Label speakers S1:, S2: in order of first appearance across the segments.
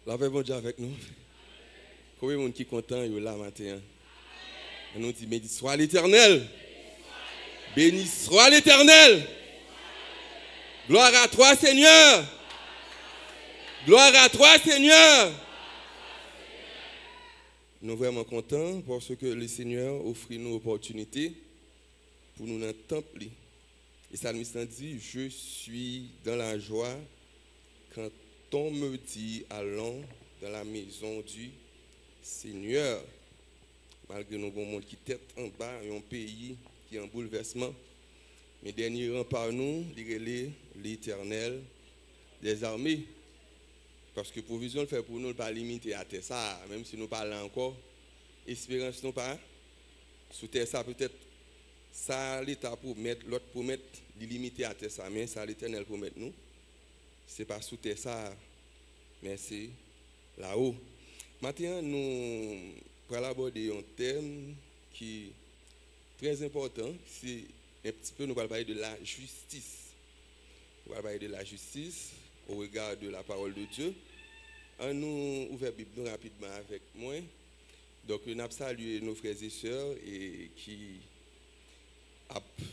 S1: La paix bon Dieu avec nous. Combien de monde qui est content là matin? On nous dit béni soit l'Éternel. Béni soit l'Éternel. Gloire à toi Seigneur. Gloire à toi Seigneur. Nous sommes vraiment contents parce que le Seigneur offre nous l'opportunité pour nous dans le temple. Et ça nous dit, je suis dans la joie quand on me dit allons dans la maison du Seigneur. Malgré nous avons un monde qui tête en bas, un pays qui est en bouleversement. Mais dernier rang par nous, l'Éternel des armées. Parce que provision le fait pour nous, ne pas limiter à terre ça, même si nous parlons encore. Espérance nous pas. Sous terre ça peut-être, ça l'État pour mettre, l'autre pour mettre, limiter à terre ça, mais ça l'Éternel pour mettre nous. Ce n'est pas sous terre ça, mais c'est là-haut. Maintenant, nous allons aborder un thème qui est très important. C'est un petit peu, nous allons parler de la justice. Nous allons parler de la justice au regard de la parole de Dieu. On nous ouvre la Bible rapidement avec moi. Donc, nous avons salué nos frères et sœurs et qui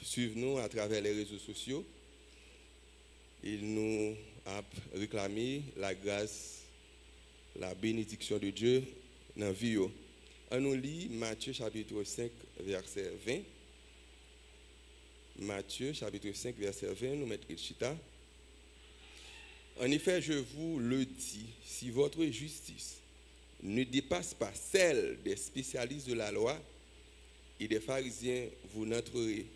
S1: suivent nous à travers les réseaux sociaux. Ils nous ont réclamé la grâce, la bénédiction de Dieu dans la vie. On nous lit Matthieu chapitre 5, verset 20. Matthieu chapitre 5, verset 20, nous mettons Chita. En effet, je vous le dis, si votre justice ne dépasse pas celle des spécialistes de la loi et des pharisiens, vous n'entrerez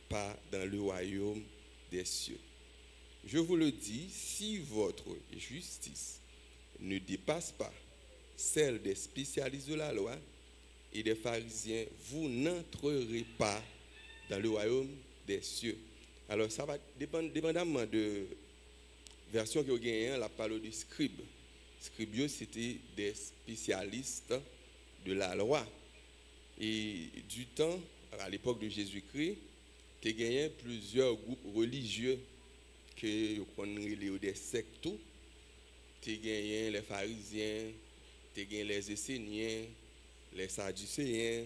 S1: pas dans le royaume des cieux. Je vous le dis, si votre justice ne dépasse pas celle des spécialistes de la loi et des pharisiens, vous n'entrerez pas dans le royaume des cieux. Alors ça va dépendamment de version que vous gagnez, la parole de scribe. Scribes, c'était des spécialistes de la loi. Et du temps, à l'époque de Jésus-Christ, tu as gagné plusieurs groupes religieux que vous connaissez des sectes. Tu as gagné les pharisiens, tu as gagné les esséniens, les sadducéens,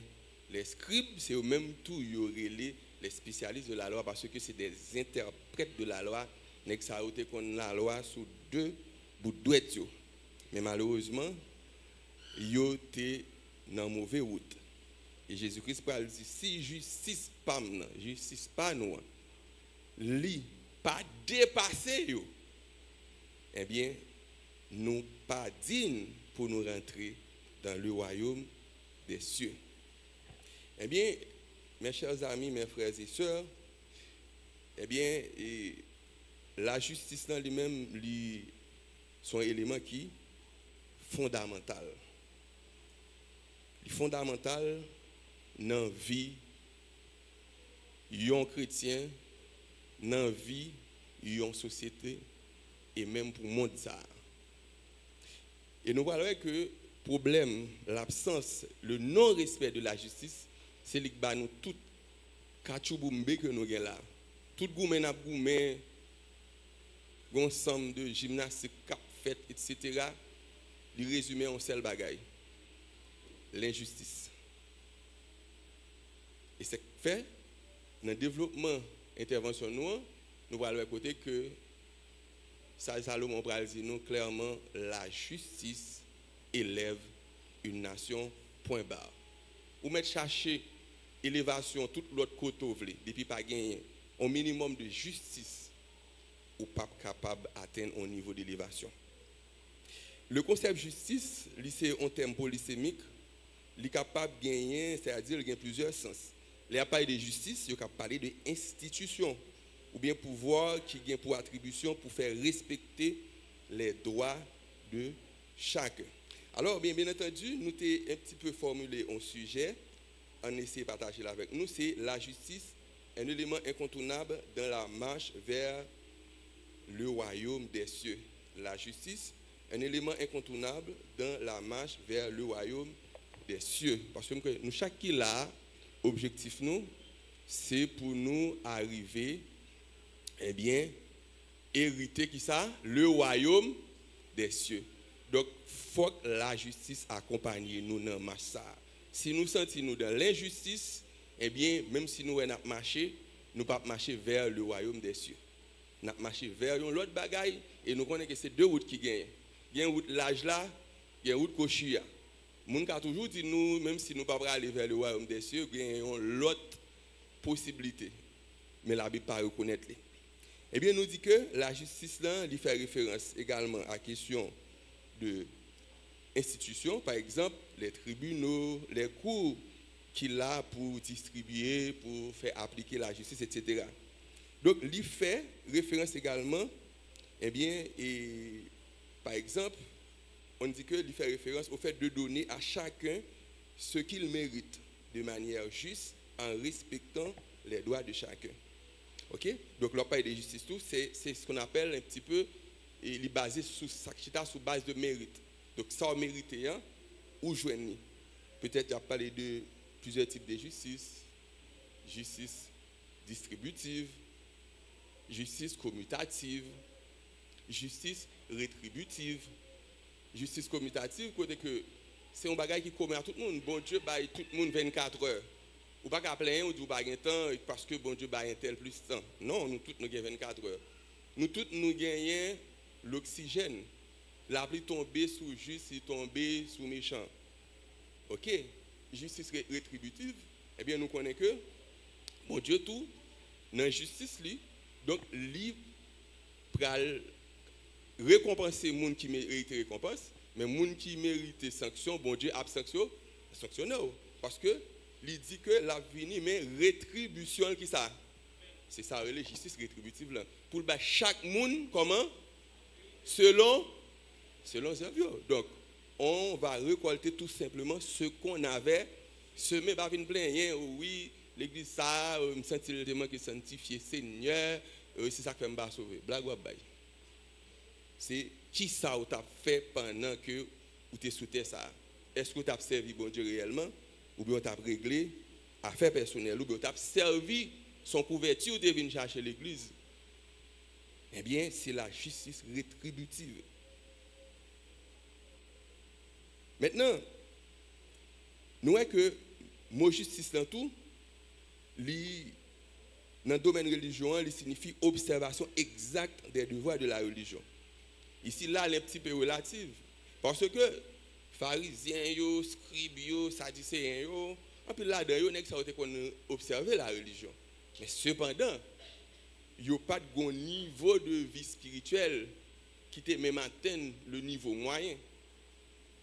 S1: les scribes, c'est eux-mêmes tout les spécialistes de la loi parce que c'est des interprètes de la loi. Nek ça a été qu'on la loi sous deux bouts de douette. Mais malheureusement, yo était dans mauvaise route. Et Jésus-Christ parle dit si justice pas nous, li pas dépasser yo. Eh bien, nous pas dignes pour nous rentrer dans le royaume des cieux. Eh bien, mes chers amis, mes frères et sœurs, eh bien, la justice dans lui-même, son élément qui fondamental. Il est fondamental dans la vie d'un chrétien, dans la vie d'une société et même pour le monde. Et nous voyons que le problème, l'absence, le non-respect de la justice, c'est ce qui nous tout kachouboumbe que nous avons là. Tout goumé n'a goumé, ensemble de gymnastique, cap fait, etc. Il résume en seul bagaille. L'injustice. Et c'est fait, dans le développement intervention nous voyons à côté que Salomon dit nous clairement la justice élève une nation point barre. Ou mettre chercher élévation tout l'autre côté depuis pas gagner un minimum de justice ou pas capable d'atteindre un niveau d'élévation. Le concept justice, c'est un terme polysémique, il est capable de gagner, c'est-à-dire qu'il y a plusieurs sens. Les appareils de justice, il est capable de parler d'institution ou bien pouvoir qui gagne pour attribution pour faire respecter les droits de chacun. Alors, bien entendu, nous avons un petit peu formulé un sujet, on essaie de partager avec nous, c'est la justice, un élément incontournable dans la marche vers le royaume des cieux. La justice, un élément incontournable dans la marche vers le royaume des cieux. Parce que nous, chaque qui là, objectif nous, c'est pour nous arriver, eh bien, hériter qui ça? Le royaume des cieux. Donc, il faut que la justice accompagne nous dans marche ça. Si nous sentons nous dans l'injustice, eh bien, même si nous avons marché, nous ne pouvons pas marcher vers le royaume des cieux. Nous avons marché vers l'autre bagaille et nous connaissons que c'est deux routes qui gagnent. Il y a une route l'âge là, il y a une route cochia. Moun ka toujours dit nous, même si nous ne pouvons pas aller vers le royaume des cieux, il y a l'autre possibilité. Mais la Bible ne reconnaître les. Eh bien, nous dit que la justice là, il fait référence également à la question de institutions, par exemple, les tribunaux, les cours qu'il a pour distribuer, pour faire appliquer la justice, etc. Donc, il fait référence également, eh bien, et, par exemple, on dit qu'il fait référence au fait de donner à chacun ce qu'il mérite de manière juste en respectant les droits de chacun. Ok? Donc, le pays de justice, tout, c'est ce qu'on appelle un petit peu, il est basé sur base de mérite. Donc, ça on mérite, hein, ou joindre. Peut-être qu'il a parlé de plusieurs types de justice. Justice distributive, justice commutative, justice rétributive. Justice commutative, côté que c'est un bagage qui commet à tout le monde. Bon Dieu, baille tout le monde 24 heures. Ou pas qu'à plein, ou du bagage temps parce que bon Dieu baille un tel plus temps. Non, nous tous nous gagnons 24 heures. Nous tous nous gagnons l'oxygène. La pluie tombe sous juste, il tombe sous méchant. OK? Justice rétributive, eh bien nous connaissons que bon Dieu tout dans la justice lui, donc lui pral récompenser les gens qui méritent récompense, mais les gens qui méritent sanction, bon Dieu a sanctionné. Parce que il dit que la vini mais rétribution qui ça. C'est ça la justice rétributive là. Pour chaque monde comment selon ses œuvres. Donc on va récolter tout simplement ce qu'on avait semé par une plein oui, l'église ça me senti le témoin qui sanctifié Seigneur, c'est ça que me va sauver. Blague ou bail. C'est qui ça ou t'a fait pendant que ou t'es sous terre ça. Est-ce que tu as servi bon Dieu réellement ou bien tu as réglé affaires personnelles ou bien tu as servi son couverture de venir chercher l'église? Eh bien, c'est la justice rétributive. Maintenant, nous voyons que le mot justice dans tout, dans le domaine religieux, il signifie observation exacte des devoirs de la religion. Ici, là, elle est un petit peu relative. Parce que pharisiens, scribes, sadducéens, et puis là-dedans, ils ont observé la religion. Mais cependant, il n'y a pas de niveau de vie spirituelle qui te même atteint le niveau moyen.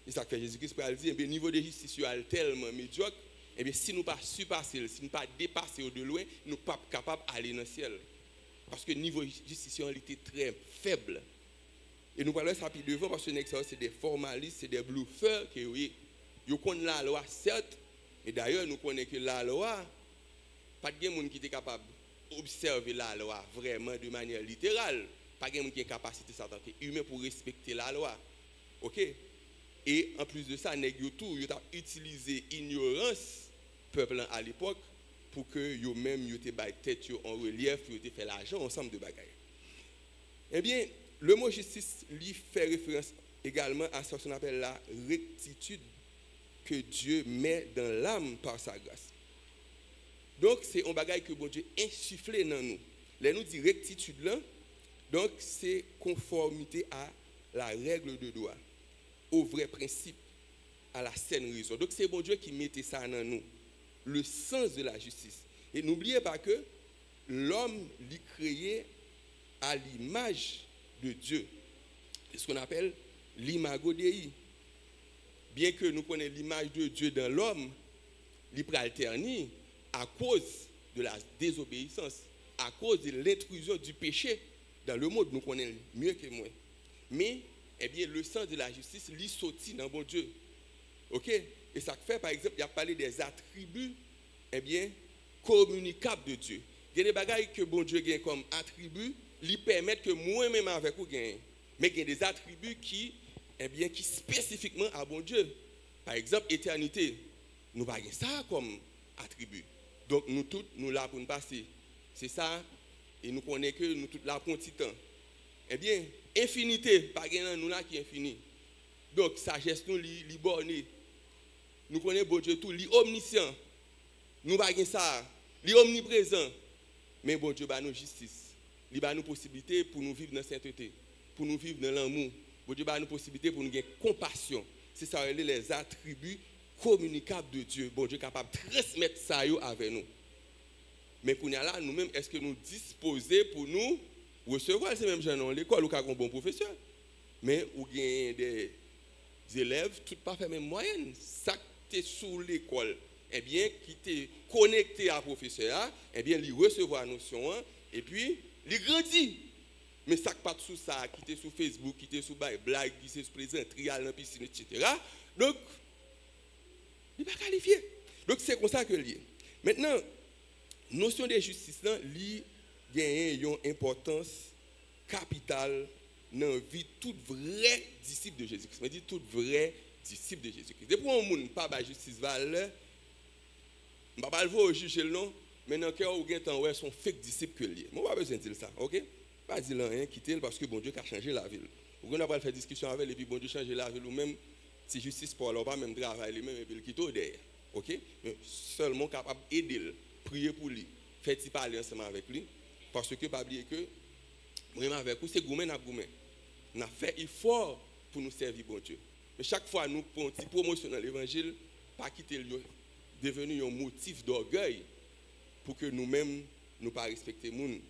S1: Et ça fait Jésus-Christ peut dire, le niveau de justice est tellement médiocre, et bien si nous ne pas surpasser, si nous ne pas dépasser de loin, nous ne sommes pas capables d'aller dans le ciel. Parce que le niveau de justice était très faible. Et nous parlons ça plus devant parce que c'est des formalistes, c'est des bluffeurs qui ils connaissent la loi, certes, et d'ailleurs nous connaissons que la loi, pas de monde qui est capable d'observer la loi vraiment de manière littérale, pas de monde qui a une capacité humaine pour respecter la loi. OK? Et en plus de ça, ils ont utilisé l'ignorance peuple à l'époque pour que eux-mêmes aient tête en relief, ils aient fait l'argent ensemble de bagailles. Eh bien, le mot justice lui fait référence également à ce qu'on appelle la rectitude que Dieu met dans l'âme par sa grâce. Donc, c'est un bagage que bon Dieu insufflé dans nous. Là, nous dit rectitude là, donc c'est conformité à la règle de droit, au vrai principe, à la saine raison. Donc, c'est bon Dieu qui mettait ça dans nous, le sens de la justice. Et n'oubliez pas que l'homme l'est créé à l'image de Dieu. C'est ce qu'on appelle l'imago Dei. Bien que nous connaissions l'image de Dieu dans l'homme, il peut alterner à cause de la désobéissance, à cause de l'intrusion du péché dans le monde, nous connaissons mieux que moi. Mais, eh bien, le sens de la justice, il sortit dans bon Dieu. OK? Et ça fait, par exemple, il a parlé des attributs, eh bien, communicables de Dieu. Il y a des bagailles que bon Dieu gagne comme attributs, lui permettent que moi-même avec vous gagne. Mais il y a des attributs qui, eh bien, qui spécifiquement à bon Dieu. Par exemple, éternité. Nous n'avons pas ça comme attribut. Donc, nous tous, nous là pour nous passer. C'est ça. Et nous connaissons que nous tous là pour un petit temps. Eh bien, infinité, pas gagnant nous là qui est infini. Donc, sagesse nous, li borné. Nous connaissons bon Dieu tout, li omniscient. Nous pas ça, li omniprésent. Mais bon Dieu ba nous justice. Li ba nous possibilité pour nous vivre dans la sainteté, pour nous vivre dans l'amour. Bon Dieu ba nous possibilité pour nous gagner compassion. C'est ça les attributs communicables de Dieu. Bon Dieu est capable de transmettre ça avec nous. Mais pour nous là, nous-mêmes, est-ce que nous disposons pour nous recevoir ces mêmes gens à l'école ou un bon professeur? Mais ou gagne des élèves tout pas fait même moyenne. Ça qui est sous l'école, eh bien, qui est connecté à professeur, eh bien, il recevoir notion et puis il grandit. Mais ça qui pas sous ça, qui est sur Facebook, qui est sur blague, qui est sur présent, trial dans piscine, etc. Donc, il n'est pas qualifié. Donc, c'est comme ça que lié. Maintenant, notion de justice, il gagne une importance capitale dans la vie de tout vrai disciple de Jésus-Christ. Je dis tout vrai disciple de Jésus-Christ. Depuis un monde pas de justice valeur, je ne vais pas le juger le nom, mais dans le cœur où il y a son fake disciple que lié. Moi, pas besoin de dire ça, ok? Pas dire rien, quitter parce que bon Dieu a changé la ville. Vous n'avez pas faire discussion avec lui, et puis bon Dieu a changé la ville, ou même si justice pour leur pas même travail, lui-même, et puis il quitte derrière. Ok? Mais seulement capable d'aider, prier pour lui, faire parler ensemble avec lui, parce que pas oublier que, moi avec vous, c'est gourmet, on a fait effort pour nous servir bon Dieu. Mais chaque fois nous promotionnons l'évangile, pas quitter le devenu un motif d'orgueil pour que nous-mêmes nous pas respecter le monde.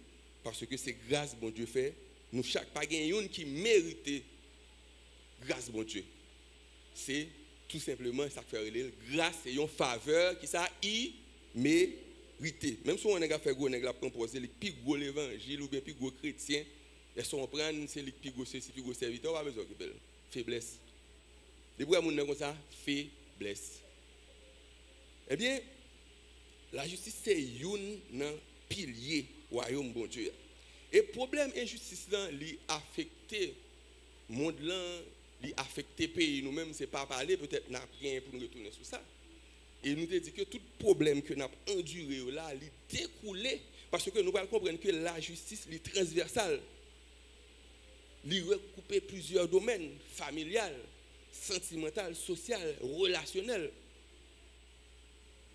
S1: Parce que c'est grâce bon Dieu fait, nous chaque pas une qui mérite grâce bon Dieu. C'est tout simplement ça fait grâce et une faveur qui ça mérité. Même si on a fait gros nèg la proposer les plus gros l'évangile ou bien plus gros chrétien, et si on prend c'est les plus gros ceci, plus gros serviteur, pas besoin de faiblesse. Les bras moun comme ça, faiblesse. Eh bien, la justice c'est un pilier royaume bon Dieu. Et problème injustice là, li affecté monde là, li affecté pays nous-mêmes, c'est pas parler peut-être n'a rien pour nous retourner sur ça. Et nous te dit que tout problème que nous avons enduré là, li découlé parce que nous allons comprendre que la justice est transversale. Li recouper plusieurs domaines, familial, sentimental, social, relationnel.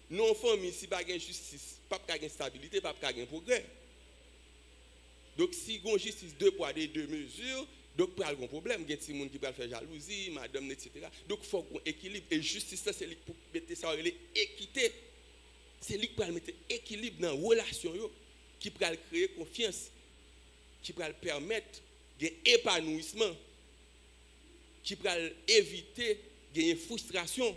S1: Non famille si pas gain justice, pas gain stabilité, pas gain progrès. Donc si gon justice deux poids deux mesures, donc pas un problème, il y a des gens qui peuvent faire jalousie, madame etc. Donc il faut qu'on équilibre et justice ça c'est pour mettre ça l'équité. C'est lui qui peut mettre équilibre dans la relation qui peut créer confiance, qui peut permettre un épanouissement, qui peut éviter une frustration.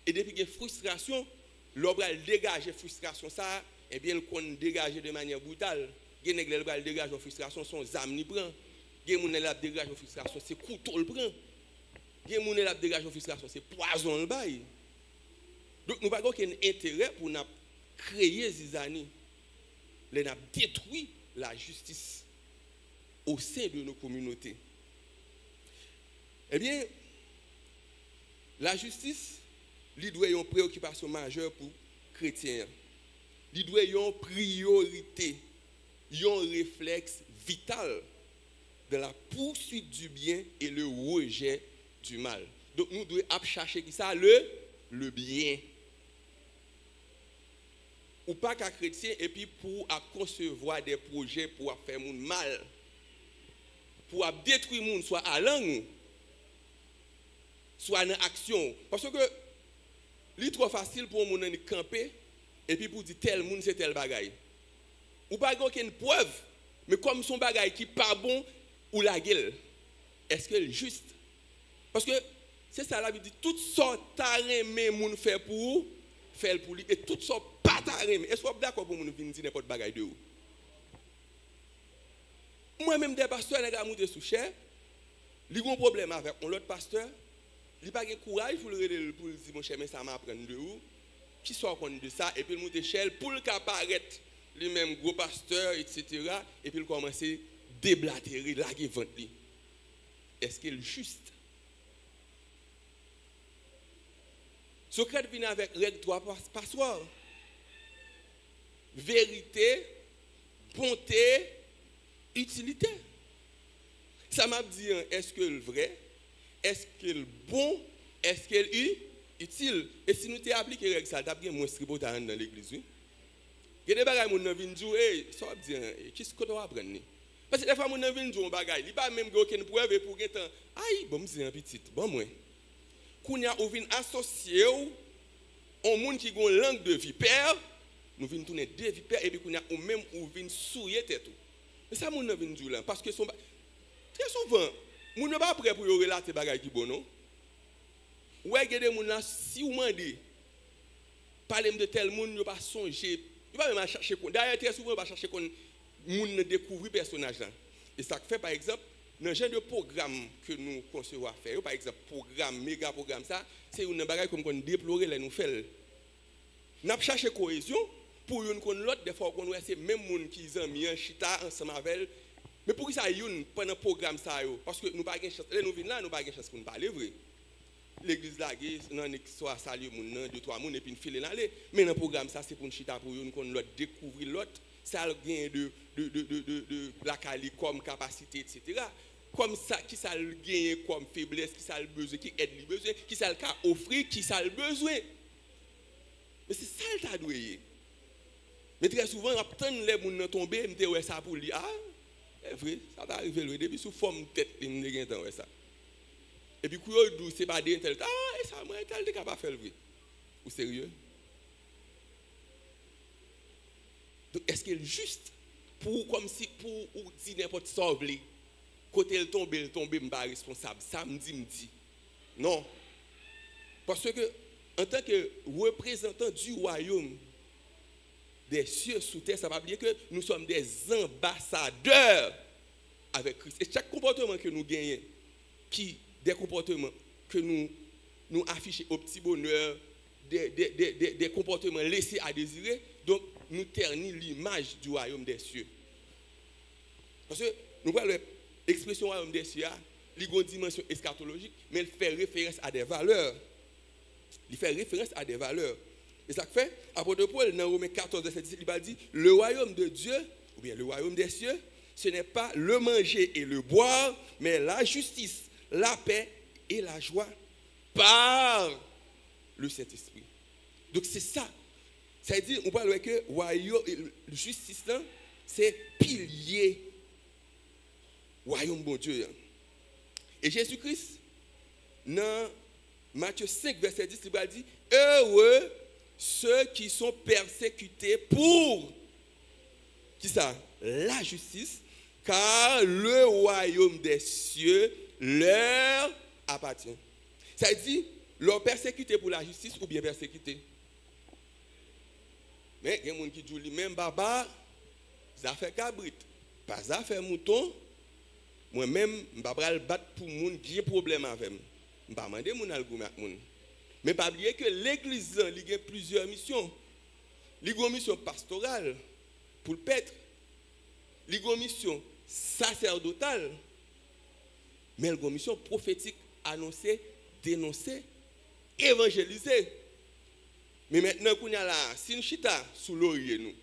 S1: Et depuis qu'il y a frustration, l'on va dégager frustration ça, et bien qu'on dégage de manière brutale. Il y a des gens qui dégagent la frustration, son âme ni prend. Il y a des gens qui dégagent la frustration, c'est couteau le prend. Il y a des gens qui dégagent la frustration, c'est poison le bail. Donc nous n'avons pas aucun intérêt pour nous créer des années. Nous avons détruit la justice au sein de nos communautés. Eh bien, la justice, il doit y avoir une préoccupation majeure pour les chrétiens. Il doit y avoir une priorité, un réflexe vital de la poursuite du bien et le rejet du mal. Donc nous devons chercher ça, le bien. Ou pas qu'un chrétien et puis pour concevoir des projets pour faire mon mal, pour détruire monde soit à langue, soit en action. Parce que c'est trop facile pour mon de camper et puis pour dire tel monde c'est tel bagaille. Ou pas aucune preuve, mais comme son bagaille qui pas bon ou la gueule, est-ce que c'est juste? Parce que c'est ça la vie dit toutes sortes de monde fait pour faire pour lui et toutes sortes pas tarem. Est-ce que vous êtes d'accord pour nous venir dire n'importe bagaille de vous? Moi-même des pasteurs qui ont monté sous chair, ils ont un problème avec l'autre pasteur, ils n'ont pas de courage pour le dire mon cher mais ça m'apprend de vous. Qui sort compte de ça et puis il monte échelle pour le apparaître lui-même gros pasteur etc. et puis il commence à déblatérer laguer ventre lui. Est-ce qu'il est juste? Socrate vient avec règle 3 passoires. Vérité, bonté, utilité. Ça m'a dit est-ce que le vrai? est-ce qu'elle est bon, est-ce qu'elle est utile. Et si nous t'ai appliqué règle ça, t'as bien moins stribo dans l'église. Il y a des bagages qui viennent dire, ça veut dire, qu'est-ce que tu vas apprendre? Parce que des fois, les gens viennent dire un bagage, il n'y a pas même aucune preuve pour que aïe, bon, c'est un petit, bon, moi. Quand on vient associer au monde qui a une langue de vipère, nous venons tourner deux vipères et puis on même vient souiller tête. Mais ça, nous venons dire là, parce que très souvent, nous ne sommes pas prêts pour relater des bagages qui sont bons. Ouais, il y a des gens, si vous demandez, parlez de tel monde, vous ne pas songer, vous ne pas chercher. D'ailleurs, très souvent, vous ne pas chercher qu'on découvre le personnage là. Et ça fait, par exemple, dans le genre de programme que nous concevons à faire, par exemple, méga programme, ça, c'est une bagage comme qu'on déplorer les nous faire. Nous avons cherché cohésion pour une contre l'autre, des fois, on voit c'est même gens qui ont mis un chita ensemble avec. Mais pour ça, pendant le programme, ça, parce que nous n'avons pas de chance, nous venons là, nous n'avons pas de chance pour nous parler vrai. L'église là, non, soit saluer moun, deux, trois moun, et puis nous filer l'aller. Mais dans le programme, ça, c'est pour une chita pour une contre l'autre, découvrir l'autre. Ça a gagné de la qualité comme capacité, etc. Comme ça, qui ça le gagne comme faiblesse, qui ça le besoin, qui aide le besoin, qui ça le cas offrir, qui ça le besoin. Mais c'est ça le tas doué. Mais très souvent, on attend les gens tomber, me dire ça pour lui. Ah, c'est vrai, ça va arriver depuis sous forme tête, il n'y a pas ça. Et puis quand on dit c'est pas des tel, ah, ça moi tel est capable de faire le vrai. Ou sérieux? Donc est-ce qu'elle est juste pour comme si pour dire n'importe quoi, côté elle tombe, pas responsable. Ça me dit. Non. Parce que en tant que représentant du royaume des cieux sous terre, ça va dire que nous sommes des ambassadeurs avec Christ. Et chaque comportement que nous gagnons, des comportements que nous affichons au petit bonheur, des comportements laissés à désirer, donc nous ternissons l'image du royaume des cieux. Parce que nous voyons l'expression royaume des cieux, il a une dimension eschatologique, mais elle fait référence à des valeurs. Il fait référence à des valeurs. Et ça fait, apôtre Paul, dans Romains 14, verset 17, il va dire, le royaume de Dieu, ou bien le royaume des cieux, ce n'est pas le manger et le boire, mais la justice, la paix et la joie par le Saint-Esprit. Donc c'est ça. Ça veut dire, on parle que royaume, justice, c'est pilier royaume bon Dieu. Et Jésus-Christ, dans Matthieu 5, verset 10, il va dire, heureux ceux qui sont persécutés pour qui ça? La justice, car le royaume des cieux leur appartient. Ça veut dire, leur persécuté pour la justice ou bien persécuté. Mais il y a des gens qui disent, même baba, ça fait cabrit, pas ça fait mouton. Moi-même, je ne vais pas le battre pour les gens qui ont des problèmes avec moi. Je ne vais pas demander mon argument avec moi. Mais pas oublier que l'église a plusieurs missions. Il y a une mission pastorale pour le prêtre. Il y a une mission sacerdotale. Mais il y a une mission prophétique, annoncer, dénoncer, évangéliser. Mais maintenant, qu'on a là, si nous chita sous l'oreiller nous,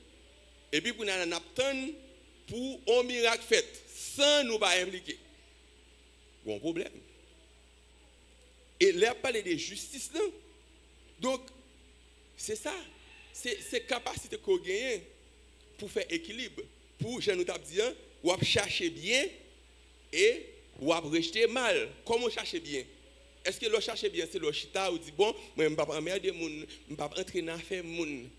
S1: et puis qu'on a un apton pour un miracle fait, sans nous pas impliquer. Bon problème. Et là, parler de justice, non? Donc, c'est ça. C'est capacité qu'on gagne pour faire équilibre. Pour, je nous t'ai dit, ou chercher bien et ou rejeter mal. Comment chercher bien? Est-ce que le chercher bien, c'est le chita ou dit, bon, moi, je ne vais pas emmerder mon, je ne vais pas entrer dans l'affaire mon.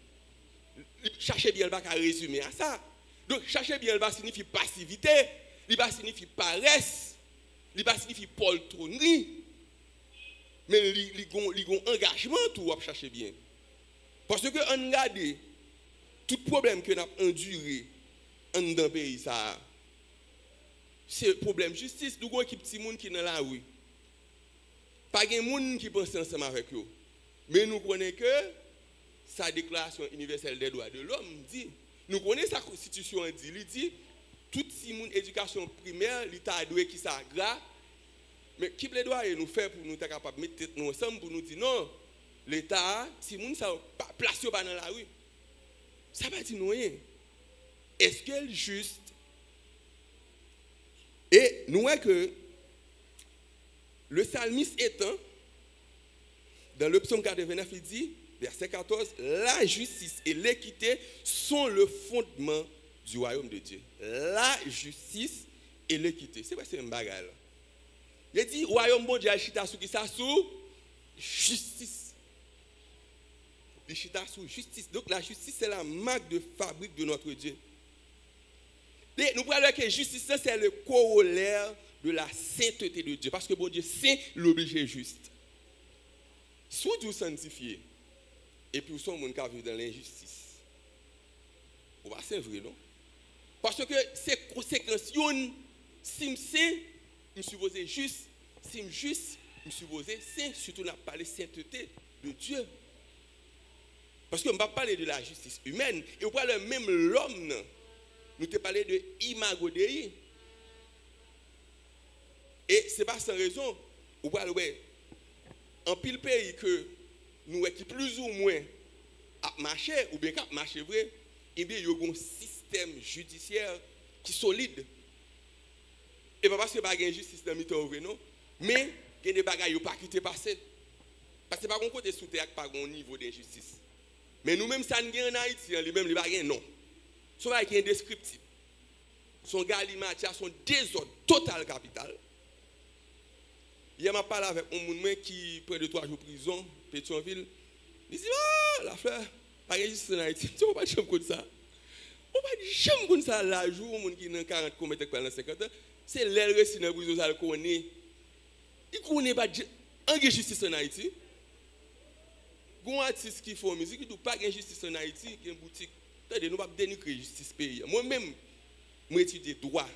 S1: Chercher bien, il va résumer à ça. Donc, chercher bien, il va signifier passivité, il va signifier paresse, il va signifier poltronnerie. Mais il y a un engagement tout à chercher bien. Parce que on regarde tout problème que nous avons enduré dans le pays, c'est le problème de justice. Nous avons un petit monde qui est dans la rue. Pas de monde qui pense ensemble avec eux. Mais nous connaissons que sa déclaration universelle des droits de l'homme dit, nous connaissons sa constitution dit, il dit, tout si monde éducation primaire, l'État doit qui ça grave. Mais qui doit nous faire pour nous être capables de mettre nous ensemble pour nous dire non, l'État, si nous ne pas placer dans la rue, ça va dire nous rien. Est-ce qu'elle est juste? Et nous voyons que Le psalmiste étant, dans le psaume 89, il dit, verset 14, la justice et l'équité sont le fondement du royaume de Dieu. La justice et l'équité. C'est quoi c'est un bagage là? Il dit, royaume bon Dieu, chita sous qui ça sous justice. Il chita sous justice. Donc la justice, c'est la marque de fabrique de notre Dieu. Et nous parlons que justice, c'est le corollaire de la sainteté de Dieu. Parce que bon Dieu, saint, l'obligé juste. Soit Dieu sanctifié, et puis, son monde qui vit dans l'injustice. C'est vrai, non? Parce que c'est conséquences. Si je suis saint, je suis supposé juste. Si je suis juste, je suis supposé saint. Surtout, on a parlé de sainteté de Dieu. Parce qu'on ne va pas parler de la justice humaine. Et on parle même l'homme. Nous te parlé de imago Dei. Et ce n'est pas sans raison. On parle, en pile pays que nous qui plus ou moins à marcher ou bien qu'à marcher vrai, eh bien il y a un système judiciaire qui est solide. Et pas parce que pas de justice dans le temps non, mais il y a des bagages qui pas quitté passer. Parce que pas qu'on côté sous terre pas un niveau d'injustice. Mais nous même ça nous en Haïti, les mêmes les bagages non. Son bagage est indescriptible. Son galimatière, son désordre total capital. Hier m'a parlé avec un monde qui près de 3 jours de prison, Pétionville. Il dit, ah, la fleur, pas de justice en Haïti. Tu ne vas pas jamais comme ça. On ne va pas jamais comme ça la jour, un monde qui a 40 commettre pendant 50 ans. C'est l'air récit dans la prison, ça le connaît. Il ne connaît pas de justice en Haïti. Il y a un artiste qui fait musique, il ne dit pas de justice en Haïti, qui a une boutique. Nous ne pouvons pas dénigrer la justice pays. Moi-même, je étudie droit.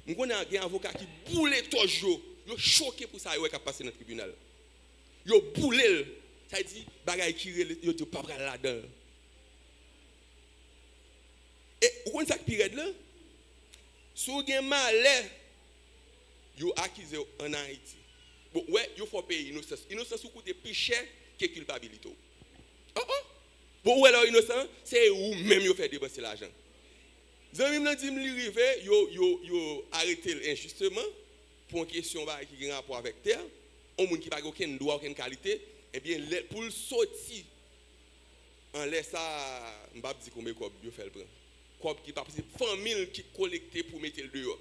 S1: Je connais un avocat qui boule toujours. Il est choqué pour ça, il a passé dans le tribunal. Il a boulé. Ça dit, bagay qui il ne pas prendre là-dedans. Et vous comprenez ça qui est là? Si vous avez mal, vous accusez en Haïti. Bon, ouais, il faut payer innocence. Innocence coûte plus cher que culpabilité. Bon, ouais, alors innocent, c'est vous-même qui faites dépenser l'argent. Zami me dit me yo arrêté injustement pour une question qui a rapport avec terre, un monde qui n'a aucun droit, aucune qualité, eh bien pour le sortir en laisse ça, on va dire combien de yo fait le prendre. Quoi qui pas possible famille qui collecté pour mettre le dehors.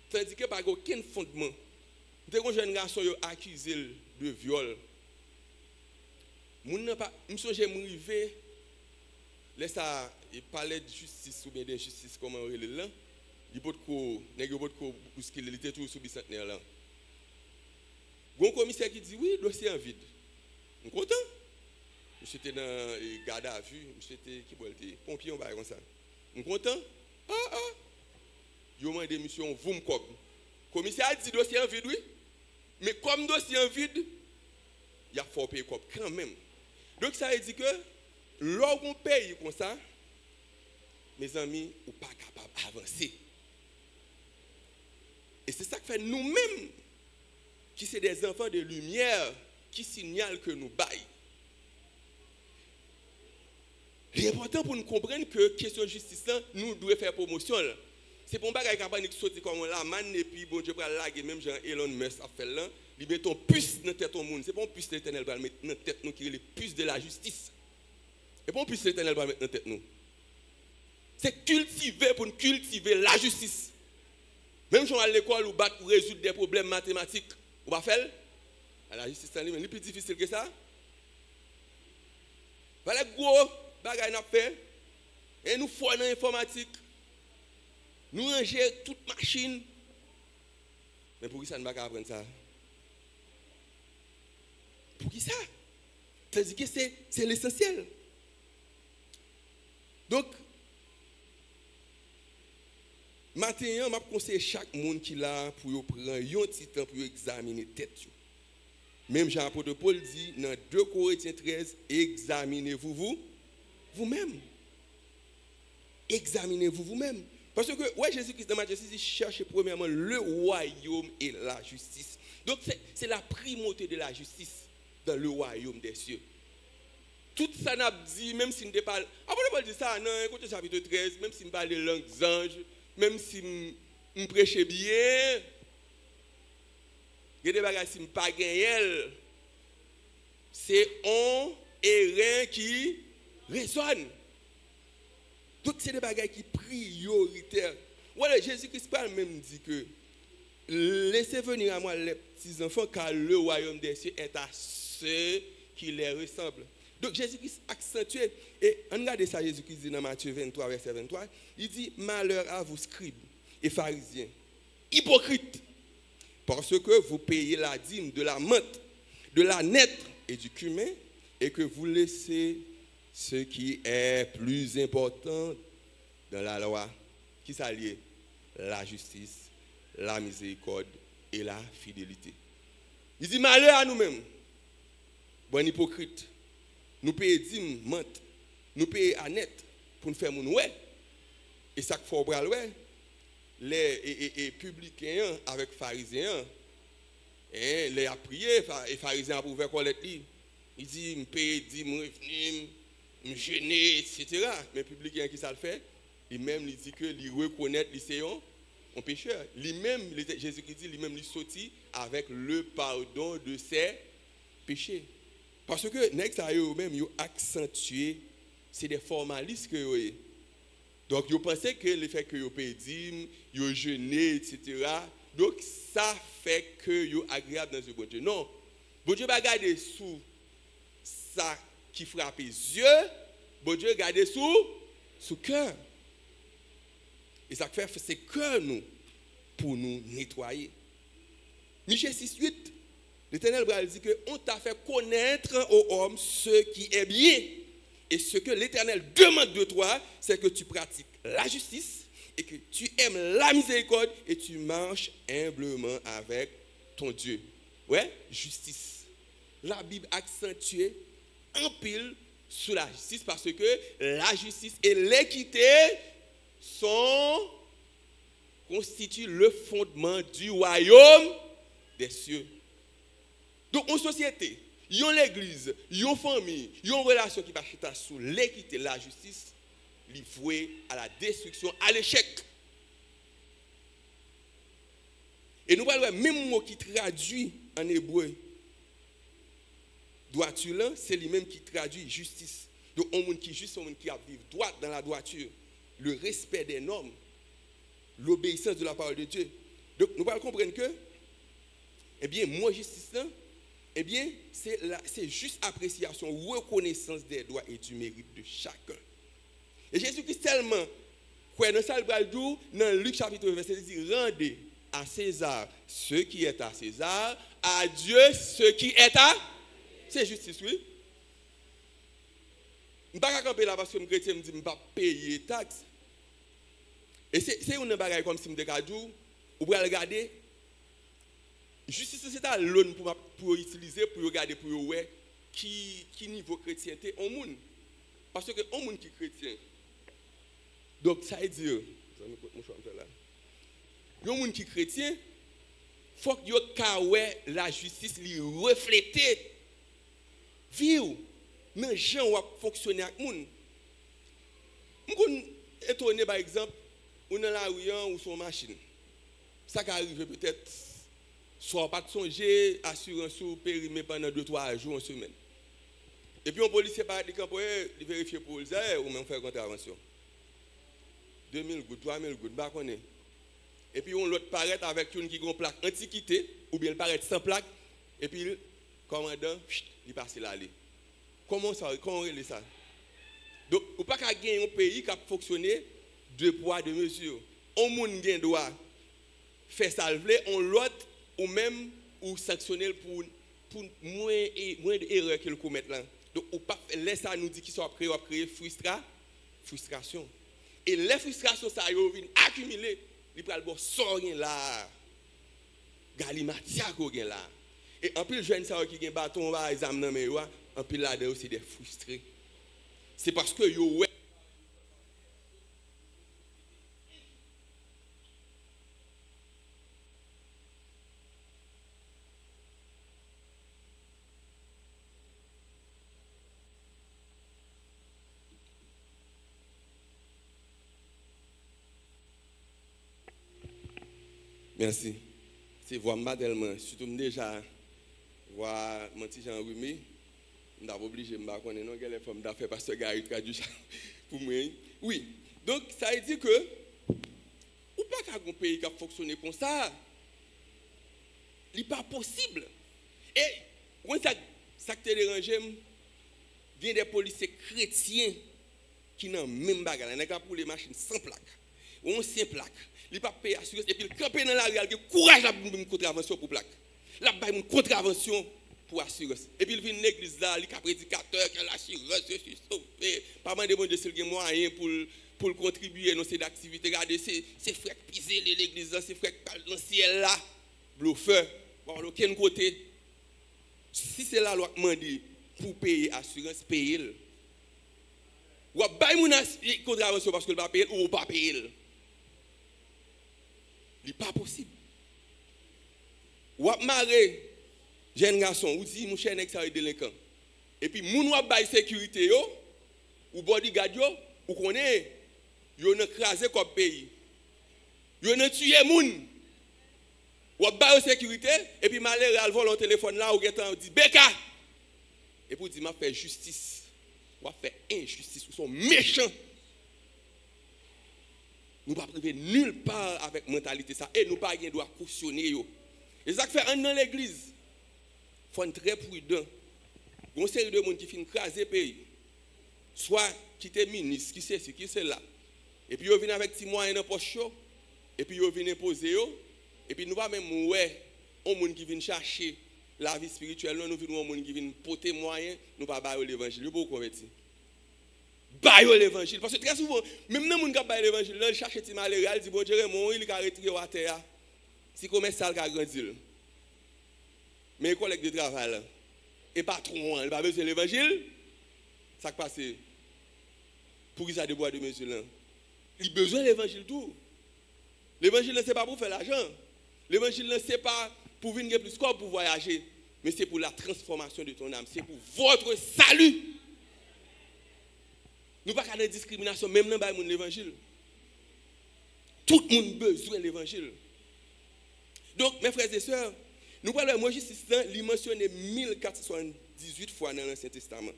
S1: Tandis que pas aucun fondement. Dès qu'un jeune garçon accusé de viol, moun n'a pas m'songe m'rivé laisse ça il parlait de justice ou bien d'injustice comment on est là. Il peut ko bousculer il était toujours sous bicentenaire là. Gon commissaire qui dit oui, dossier en vide. On content. Monsieur était dans garde à vue, monsieur était qui bolte pompier on va comme ça. On content. Yo mandé mission vous me cob. Commissaire a dit dossier en vide oui. Mais comme dossier en vide, il y a fort payer cob quand même. Donc ça veut dire que lorsqu'on paye comme ça, mes amis, ou pas capable d'avancer. Et c'est ça que fait nous-mêmes, qui sommes des enfants de lumière, qui signalent que nous baillons. L'important pour nous comprendre que la question de justice, nous devons faire promotion. C'est pour ne pas nous sortir comme la manne et puis bon Dieu va laguer, même Jean Elon Musk a fait là, il met ton puce dans la tête du monde. C'est pas un puce de l'éternel va mettre dans la tête nous qui est le puce de la justice. Et pas un puce de l'éternel va mettre dans la tête nous. C'est cultiver pour cultiver la justice. Même si on va à l'école ou battre pour résoudre des problèmes mathématiques, on va faire la justice en lui-même. C'est plus difficile que ça. Voilà gros bagaille n'a fait. Et nous faisons dans l'informatique. Nous ranger toute machine. Mais pour qui ça ne va pas apprendre ça? Pour qui ça? C'est-à-dire que c'est l'essentiel. Donc, maintenant, je conseille chaque monde qui est là pour prendre un petit temps pour examiner la tête. Même Jean-Apôtre Paul dit dans 2 Corinthiens 13, examinez-vous vous-même. Examinez-vous vous-même. Parce que, ouais, Jésus-Christ dans Matthieu 6, il cherche premièrement le royaume et la justice. Donc, c'est la primauté de la justice dans le royaume des cieux. Tout ça n'a dit, même si on parle. Apôtre Paul dit ça, dans côté chapitre 13, même si on parle de langues anges, même si on prêche bien, Il y a des bagages si pas gagné, c'est on et rien qui résonne. Donc c'est des bagages qui prioritaires. Voilà, Jésus-Christ parle même dit que laissez venir à moi les petits enfants car le royaume des cieux est à ceux qui les ressemblent. Donc Jésus-Christ accentue, et on regarde ça, Jésus-Christ dit dans Matthieu 23, verset 23, il dit malheur à vous scribes et pharisiens, hypocrites, parce que vous payez la dîme de la menthe, de la nette et du cumin, et que vous laissez ce qui est plus important dans la loi, qui s'allie la justice, la miséricorde et la fidélité. Il dit malheur à nous-mêmes, bon hypocrite. Nous payons dîme, menthe, nous payons à net pour nous faire mon ouais. Et ça qu'il faut voir ouais. Les publicains avec pharisiens, les a prié, et pharisiens ont ouvert quoi il dit me paye dîme, me gêner, etc. Mais publicains qui ça le fait, lui-même il dit que il reconnaît les séons un pécheur. Lui-même Jésus-Christ dit lui-même il sorti avec le pardon de ses péchés. Parce que nèg sa yo même yo accentué, c'est des formalistes que yo. Donc yo pensait que le fait que yo paye dîme, yo jeûner, etc. Donc ça fait que yo agréable dans ce bon Dieu. Non, bon Dieu va garder sous ça qui frappe les yeux, bon Dieu garder sous cœur. Et ça fait c'est cœur nous pour nous nettoyer. Michée 6:8. L'Éternel dit que on t'a fait connaître aux hommes ce qui est bien. Et ce que l'Éternel demande de toi, c'est que tu pratiques la justice et que tu aimes la miséricorde et tu marches humblement avec ton Dieu. Ouais, justice. La Bible accentue en pile sur la justice parce que la justice et l'équité constituent le fondement du royaume des cieux. Donc, en société, il y a l'église, il y a une famille, il y a une relation qui va chuter sous l'équité, la justice, livrée à la destruction, à l'échec. Et nous parlons même mot qui traduit en hébreu, droiture, c'est lui-même qui traduit justice. Donc, un monde qui est juste, un monde qui a vivre droit dans la droiture, le respect des normes, l'obéissance de la parole de Dieu. Donc, nous allons comprendre que, eh bien, moi, justice, eh bien, c'est juste appréciation, reconnaissance des droits et du mérite de chacun. Et Jésus-Christ tellement, quoi, dans ça, dans Luc chapitre 20, verset 10, rendez à César ce qui est à César, à Dieu ce qui est à... C'est justice, oui. Je ne vais pas camper là parce que les chrétiens me disent que je ne vais pas payer taxes. Et c'est une bagaille comme si je me disais, vous pouvez regarder. Justice, c'est à l'homme pour utiliser, pour regarder, pour voir qui niveau chrétienté on monde. Parce que on monde qui est chrétien. Donc ça veut dire, un monde qui est chrétien, il faut que la justice lui reflète. Vivre dans les gens qui fonctionnent avec les gens. Je suis étonné par exemple, ou dans la rue ou sur une machine. Ça qui arrive peut-être. Soit pas de songer, assurance ou périmé pendant 2-3 jours, une semaine. Et puis un policier par des campagnes, il vérifie pour le dire ou même faire contravention. 2000 gouttes, 3000 gouttes, bah connaît. Et puis on l'autre paraît avec une qui a une plaque antiquité, ou bien il paraît sans plaque, et puis le commandant, il passe là. Comment ça, comment on relève ça? Donc, ou pas qu'à gagner un pays qui a fonctionné de poids, de mesure. On moun gen doit faire salver, on l'autre ou même ou sanctionner pour moins d'erreurs qu'il commet là. Donc ou pas laisse ça nous dit qu'ils sont créer frustration. Et les frustrations ça yo vinn accumuler, il pral bon sans rien là. Galimatia ko gen là. Et en plus jeune ça qui gen bâton va exam nan mais yo, en plus là dedans c'est des frustrés. C'est parce que yo ouais. Merci. c'est voir tellement. Surtout déjà, voir mon petit Jean Rumi, je suis obligé de me connaître, non, les femmes d'affaires, parce que Gary traduit ça pour moi. Oui. Donc, ça veut dire que, ou pas qu'un pays qui a fonctionné comme ça, il n'est pas possible. Et, quand ça te dérange, il y a des policiers chrétiens qui n'ont même pas gagné. Ils ont pour les machines sans plaque. Ou sans plaque. Ils ne peuvent pas payer assurance. Et puis, ils campent dans la rue, ils ont courage à faire une contravention pour plaque. Là, ils ont une contravention pour assurance. Et puis, ils viennent dans l'église là, ils ont un prédicateur qui a l'assurance, je suis sauvé. Pas mal de bon Dieu, s'il y a moyen pour contribuer dans cette activité. Regardez, c'est frère pisé l'église là, c'est frère dans le ciel là. Bluffeur. Bon, de quel côté? Si c'est la loi qui m'a dit pour payer assurance, payer. Ou bien une contravention parce que ne va pas payer ou pas payer. Ce n'est pas possible. Ou bien marrer, jeune garçon, ou dit mon cher n'est pas délinquant. Et puis, moun ou bien sécurité, ou bodyguard, ou connaît, yon a crasé comme pays. Yon a tué moun. Ou bien sécurité, et puis malheur, elle vole au téléphone là, ou on dit Beka. Et puis, il dit, m'a fait justice. Ou fait injustice, ou sont méchants. Nous ne pouvons pas priver nulle part avec mentalité ça. Et nous ne pouvons pas doit cautionner. Et ça fait un dans l'église. Il faut être très prudent. Il y a une série de gens qui finissent craser le pays. Soit qui est ministre, qui c'est ci, qui c'est là. Et puis ils viennent avec des moyens dans la poche. Et puis ils viennent imposer. Et puis nous ne pouvons pas même ouais, un monde qui vient chercher la vie spirituelle. Nous venons un monde qui vient porter moyens. Nous ne pouvons pas l'évangile. Nous ne pouvons pas convertir. Bayo l'évangile. Parce que très souvent, même dans les gens qui baillent l'évangile, ils cherchent des malheureux, ils disent, bon Dieu, il a retiré à terre. Si comme ça, il a grandi. Mais les collègues de travail, et patron, il n'a pas besoin de l'évangile. Ça qui passe. Pour qu'ils aient des bois de mesure. Il a besoin de l'évangile tout. L'évangile, ce n'est pas pour faire l'argent. L'évangile, ce n'est pas pour venir plus quoi pour voyager. Mais c'est pour la transformation de ton âme. C'est pour votre salut. Nous ne pouvons pas faire de discrimination, même dans l'évangile. Tout le monde a besoin de l'évangile. Donc, mes frères et sœurs, nous parlons de moi justice, il mentionne 1478 fois dans l'Ancien Testament.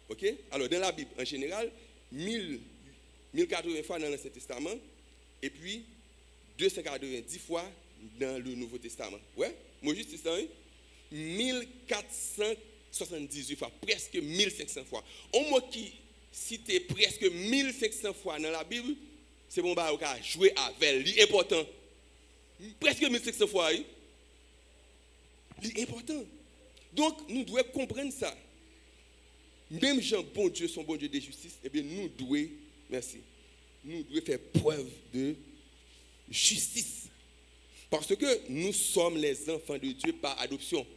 S1: Ok? Alors, dans la Bible, en général, 1080 fois dans l'Ancien Testament, et puis 290 fois dans le Nouveau Testament. Ouais? Moi justice, 1478 fois, presque 1500 fois. Un mot qui cite presque 1500 fois dans la Bible, c'est bon, bah, on va jouer avec. C'est important. Presque 1500 fois. C'est important. Donc, nous devons comprendre ça. Même Jean, bon Dieu, son bon Dieu de justice, eh bien, nous devons, merci, nous devons faire preuve de justice. Parce que nous sommes les enfants de Dieu par adoption.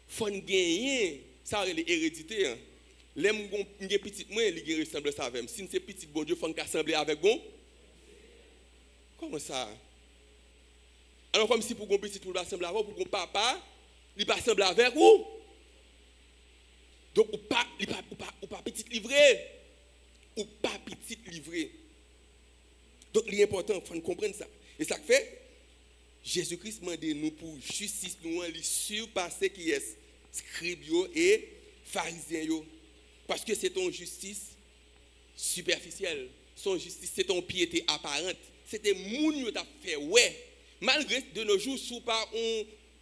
S1: Il faut gagner. Ça, c'est l'hérédité. Les petits, moi, ils ressemblent ça avec. Si c'est petit, bon Dieu, il faut assembler avec bon. Comment ça? Alors, comme si pour un petit, pour assembler avec, pour un papa, il va assembler avec vous. Donc, ou pas petit livré. Ou pas petit livré. Donc, il est important, il faut comprendre ça. Et ça fait, Jésus-Christ m'a dit nous pour justice, nous en surpasser qui est scribes et pharisiens. Parce que c'est ton justice superficielle. Son justice, c'est ton piété apparente. C'était moun yo t'a fait ouais. Malgré de nos jours, sous pas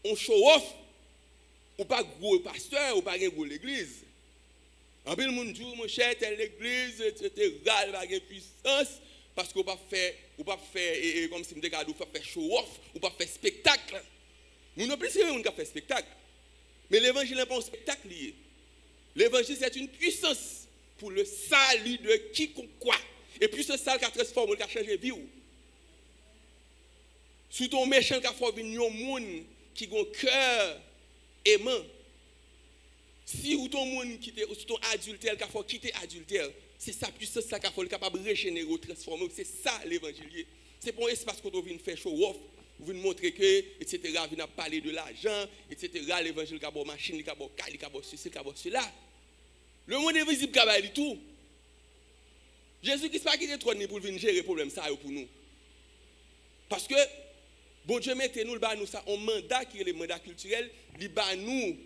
S1: on show off, ou pas gros pasteur, ou pas gros l'église. En peu le monde dit mon cher, telle l'église, etc. Il va avoir puissance parce qu'on pas faire comme si me décadou faire show off, ou pas faire spectacle. Nous non plus c'est on qui fait spectacle. Mais l'évangile n'est pas un spectacle lié. L'évangile c'est une puissance pour le salut de quiconque quoi. Et puis ce salut qui a transformé, qui a changé vie. Sous ton méchant qui a formé un monde qui a un cœur aimant. Si ou ton monde qui est sous ton adultère qui a fait quitter adultère, c'est sa puissance qui a fait capable de régénérer, transformer. C'est ça l'évangile. C'est pour un espace qu'on vient faire show off, vous venez montrer que, etc., vous venez parler de l'argent, etc., l'évangile qui a une machine, qui a une caille, qui a ceci, qui a cela. Le monde invisible qui a tout. Jésus-Christ n'a pas quitté le trône pour venir gérer le problème ça pour nous. Parce que Bon Dieu, mettez-nous nous ça, un mandat qui est le mandat culturel, il bat nous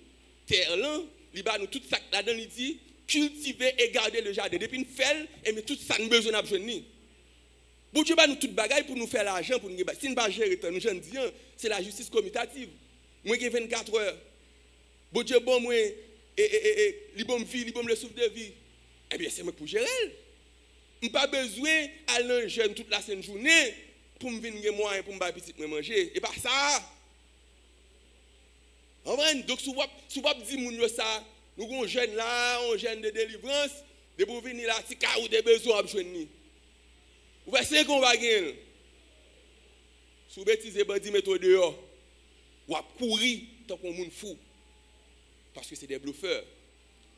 S1: terre là, il bat nous tout ça là-dedans, il dit cultiver et garder le jardin. Depuis une fait, et mais tout ça nous besoin de jeune. Bon Dieu, bat nous toute bagaille pour nous faire l'argent, pour nous si nous pas gérer nous jeunes dis, c'est la justice commutative. Moi qui 24 heures. Bon Dieu, bon moi li bon vie, li bon le souffle de vie. Eh bien c'est moi pour gérer. Je n'ai pas besoin d'aller jeune toute la sainte journée pour me venir moi pour me faire petit me manger. Et pas ça. Donc, si vous dites ça, nous avons un jeune là, un jeune de délivrance, de pour venir là, si vous avez besoin de jeune. Vous faites ce qu'on va gagner. Si vous bêtisez, vous dites mettez dehors. Vous courir tant qu'on est fou. Parce que c'est des bluffeurs.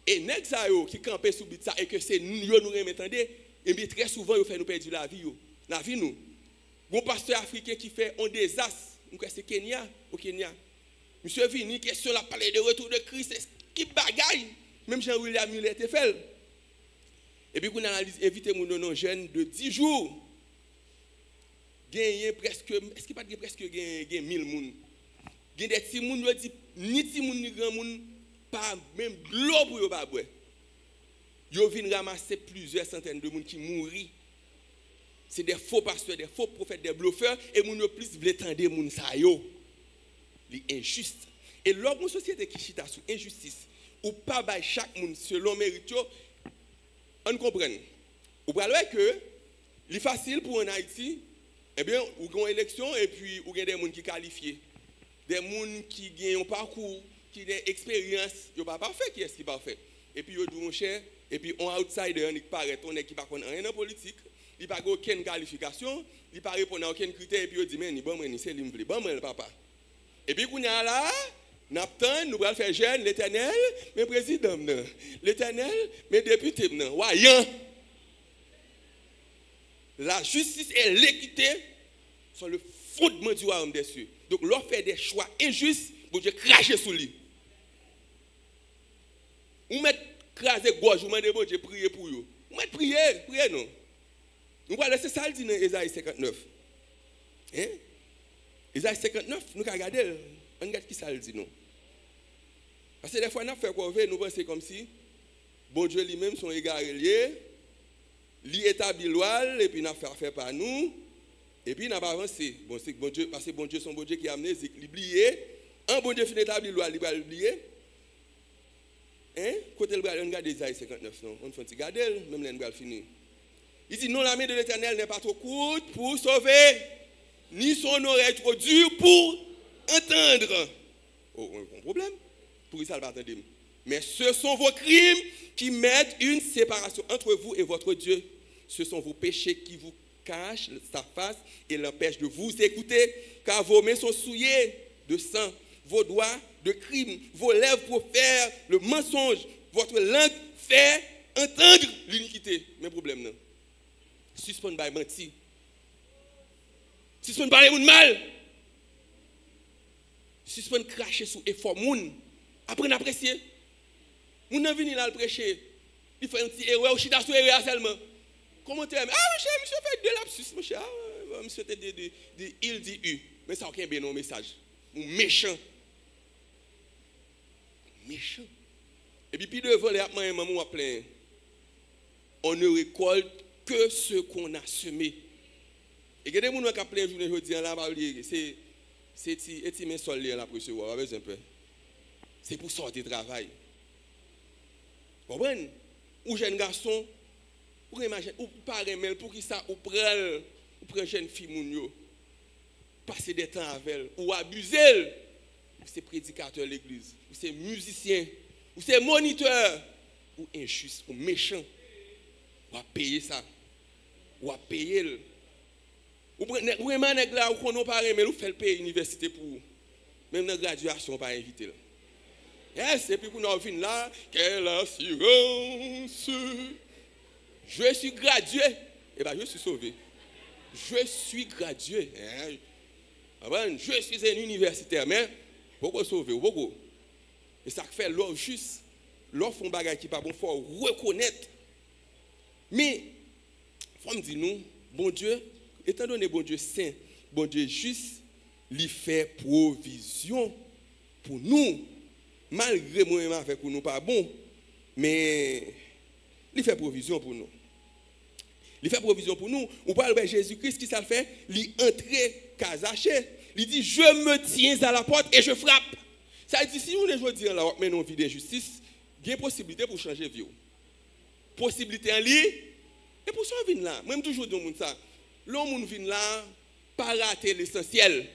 S1: Et nèg sa yo qui campent sous bit ça et que c'est nous nous remettendez, et bien très souvent ils fait nous perdre la vie yo. La vie nous. Bon pasteur africain qui fait un désastre, c'est Kenya, au Kenya. Monsieur Vini question la parler de retour de Christ, qui bagaille, même Jean-William Muller te fait. Et puis qu'on analyse inviter mon non jeune de 10 jours. Gagner presque est-ce qu'il pas presque gagner 1000 moun. Gagner des petits moun yo dit ni petit moun ni grand moun pas même l'eau pour yo pas boire. Yo vinn ramasser plusieurs centaines de moun qui mouri. C'est des faux pasteurs, des faux prophètes, des bluffeurs et moun yo plus vle tande moun sa yo. Li injuste. Et lorsque une société qui chita sous injustice ou pas bay chaque moun selon mérite yo, on comprend. Ou parlez que c'est facile pour en Haïti, eh bien, ou une élection et puis ou des gens qui qualifiés. Des gens qui ont un parcours, qui ont des expériences, ils ne sont pas parfaits, qui est-ce qui est parfait. Et puis, ils disent, mon cher, et puis, on outsider, on paraît, on est qui ne connaît rien en politique, il n'a pas aucune qualification, il ne pas répondre à aucun critère, et puis, il dit, mais bon, c'est lui, bon, papa. Et puis, on est là, nous allons faire jeune, l'éternel, mes présidents, l'éternel, mes députés, voyons. La justice et l'équité sont le fondement du royaume des cieux. Donc, l'on fait des choix injustes, pour Dieu cracher sous lui. Ou mettre craser gorge, ou mettre Dieu prier pour eux. Ou mettre prier non. Nous allons laisser ça le dit dans Ésaïe 59. Hein? Ésaïe 59, nous allons regarder, on regarde qui ça le dit non. Parce que des fois, nous faisons quoi, nous pensons comme si, bon Dieu lui-même sont égarés liés, lui établit loi, et puis nous fait par nous. Et puis, nous avons avancé. Bon, c'est bon Dieu, parce que bon Dieu, son bon Dieu qui a amené, c'est oublié. Un bon Dieu finit d'établir loi, il va l'oublier. Hein? Côté le bras, on regarde Isaïe 59, non? On fait regarder, même le bras fini. Il dit, non, la main de l'Éternel n'est pas trop courte pour sauver, ni son oreille trop dure pour entendre. Oh, un problème. Pour ça, il va attendre. Mais ce sont vos crimes qui mettent une séparation entre vous et votre Dieu. Ce sont vos péchés qui vous cache sa face et l'empêche de vous écouter, car vos mains sont souillées de sang, vos doigts de crime, vos lèvres profèrent le mensonge, votre langue fait entendre l'iniquité. Mais problème non. Suspend by menti. Suspend parler moun mal. Suspend cracher sous effort moun. Après apprécier. Moun nan vini là le prêcher. Il fait un petit erreur ou chita sous erreur seulement. Comment tu aimes? Ah, monsieur fait de lapsus, monsieur. Ah, monsieur fait de il dit U. Mais ça n'a aucun bien message. Ou méchant. Méchant. Et puis devant les maman plein. On ne récolte que ce qu'on a semé. Et il y a des gens qui ont plein journée aujourd'hui là, c'est mes sol là pour recevoir, avec un peu. C'est pour sortir de travail. Vous comprenez? Ou jeune garçon, ou imagine, ou parler pour qui ça, ou prend jeune fille moun yo, passer des temps avec elle, ou abuser, ou c'est prédicateur de l'église, ou c'est musicien, ou c'est moniteur, ou injuste, ou méchant, ou à payer ça, ou à payer. Ou vraiment nèg là ou qu'on pas mais ou fait payer université pour même dans graduation pas invité là. Yes, et puis pour nous venir là, quelle assurance. Je suis gradué. Eh bien, je suis sauvé. Je suis gradué. Je suis un universitaire, mais pourquoi sauver? Pourquoi? Et ça fait l'or juste. L'or font bagage qui pas bon, il faut reconnaître. Mais, il faut me dire, nous, bon Dieu, étant donné bon Dieu saint, bon Dieu juste, il fait provision pour nous. Malgré moi-même avec nous pas bon, mais il fait provision pour nous. Il fait provision pour nous. On parle de Jésus-Christ, qui ça le fait? Il entre casaché. Il dit, je me tiens à la porte et je frappe. Ça dit, si on est aujourd'hui là, mais non vie d'injustice, il y a une possibilité pour changer de vie. Possibilité en lui. Et pour ça, on vient là. Même toujours dans le monde ça. L'homme vient là, pas rater l'essentiel.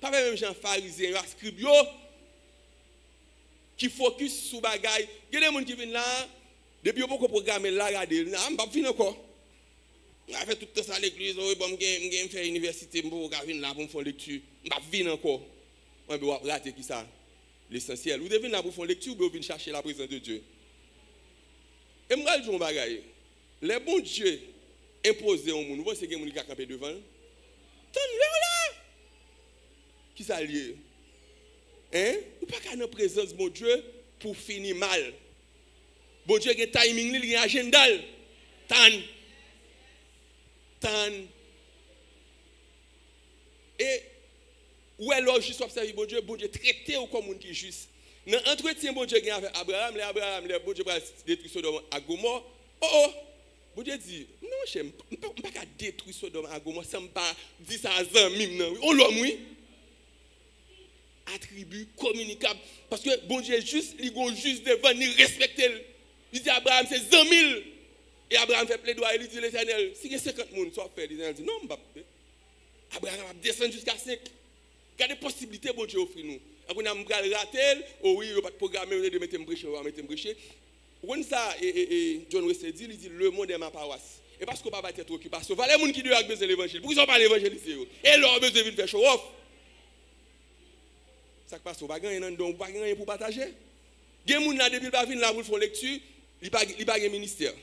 S1: Pas même gens pharisiens, scribes, qui focus sur bagaille. Il y a des gens qui viennent là, depuis beaucoup de programmes là, regardez, je ne vais pas venir encore. Je vais faire tout ça à l'église, je vais faire l'université, je vais venir là pour faire lecture. Je ne vais pas venir encore. Je vais rater qui ça? L'essentiel. Vous devez venir là pour faire lecture, vous devez venir chercher la présence de Dieu. Et je vais dire un bagaille. Les bons dieux imposés au monde, vous pensez que les gens qui campent devant? Tenez-le là! Qui ça lié? Hein? Ou pas qu'à la présence de mon Dieu pour finir mal. Bon Dieu, il y a un timing, il y a un agenda. Tan. Et où est l'homme juste observer bon Dieu traité comme un qui est juste. Dans l'entretien, bon Dieu avec Abraham, bon Dieu va détruire Sodome à Gomorrhe. Bon Dieu dit, non, je ne peux pas détruire Sodome à Gomorrhe sans pas dire ça à Zan. On l'homme, oui. Attribut communicable. Parce que bon Dieu est juste, il est juste devant, il respecte. Il dit à Abraham, c'est 100 000. Et Abraham fait plaidoyer, il dit l'Éternel, si il y a 50 personnes, soit fait. L'Éternel dit, non, je ne vais pas. Abraham va descendre jusqu'à 5. Quelle est la possibilité que bon Dieu offre nous? Après, on a raté, oh oui, il n'y a pas de programme, on de mettre un bréchet, on va mettre un bréchet. Vous ça, John Wesley dit, il dit, le monde est ma paroisse. Et parce qu'on ne va pas être occupé, parce que les gens qui doivent besoin de l'évangile, pourquoi ils n'ont pas l'évangéliser? Et leur besoin de faire show off. Ça passe, on va gagner un don, on va gagner pour partager. Il y a des gens qui ne viennent là pour faire lecture, il n'y a pas de ministère.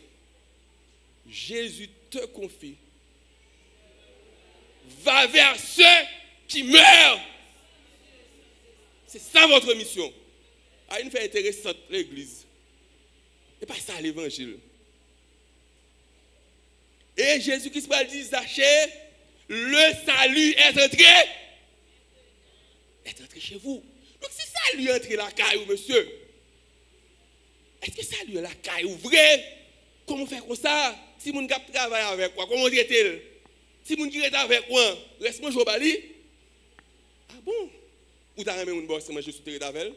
S1: Jésus te confie. Va vers ceux qui meurent. C'est ça votre mission. À une fait intéressante, l'église. Et pas ça l'évangile. Et Jésus-Christ va dire, Zachée, le salut est entré. Est entré chez vous. Donc si ça lui est entré la caille, monsieur, est-ce que ça lui est la caille vrai? Comment faire comme ça? Si mon gars travaille avec quoi, comment traite-t-il? Si mon gars travaille avec quoi, reste-moi au bali? Ah bon? Ou t'as remis mon boss, moi je suis traité avec elle?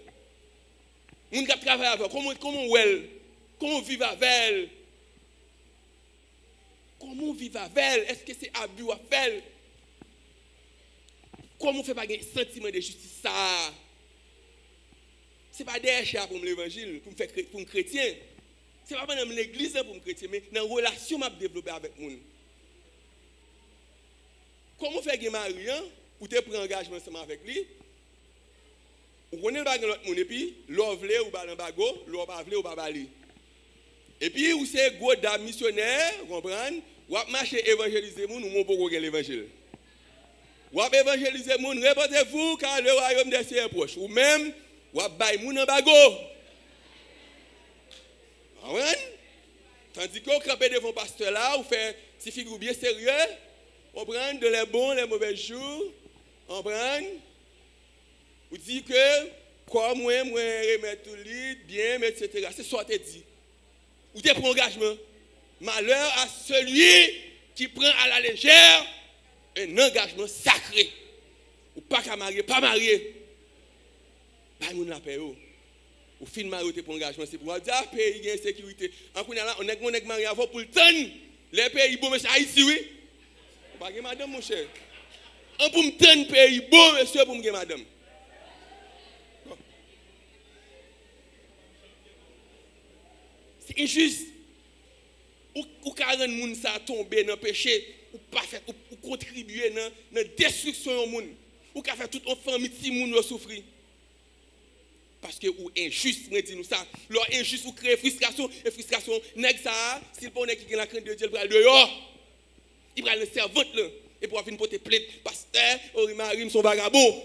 S1: Mon gars travaille avec comment elle? Comment vivre avec elle? Comment vivre avec elle? Est-ce que c'est abus à faire? Comment faire pas un sentiment de justice ça? Ce n'est pas des chers pour l'évangile, pour un chrétien. Ce n'est pas dans l'église pour un chrétien, mais dans la relation que je développée avec les gens. Comment faire un mari, ou tu prends engagement ensemble avec lui? Ou connaît l'autre monde, et puis, l'on veut ou pas dans bago, l'on pas veut ou pas bali. Et puis, ou c'est gros dame missionnaire, vous comprenez? Ou à marcher évangéliser les gens, ou mon pour l'évangile. Ou à évangéliser les gens, répétez-vous, car le royaume des cieux est proche. Ou même, ou à bailler les gens dans bago. Tandis qu'on campe devant le pasteur là, ou fait si figure bien sérieux, on prend de les bons, les mauvais jours, on prend, ou dit que, comme moi, remettre tout lit, bien, etc. C'est ça que tu dis. Ou tu prends engagement. Malheur à celui qui prend à la légère un engagement sacré. Ou pas qu'à marier, pas marier. Pas de la paix. Ou fin marié pour engagement, c'est pour dire pays il y a insécurité. On est marié avant pour le temps. Les pays bon monsieur Haïti oui. Pas que madame mon cher. On pour me tenir pays bon monsieur pour me madame. C'est injuste. Ou 40 moun ça tomber dans le péché, ou pas faire ou contribuer dans la destruction du monde. Ou ka faire toute une famille petit moun souffrir. Parce que ou injuste, moi dis nous ça. Leur injuste ou créer frustration et frustration nèg ça, s'il pas nèg qui la crainte de Dieu, il va dehors. Il va le servante là et pour venir porter plainte pasteur, Marim son vagabond.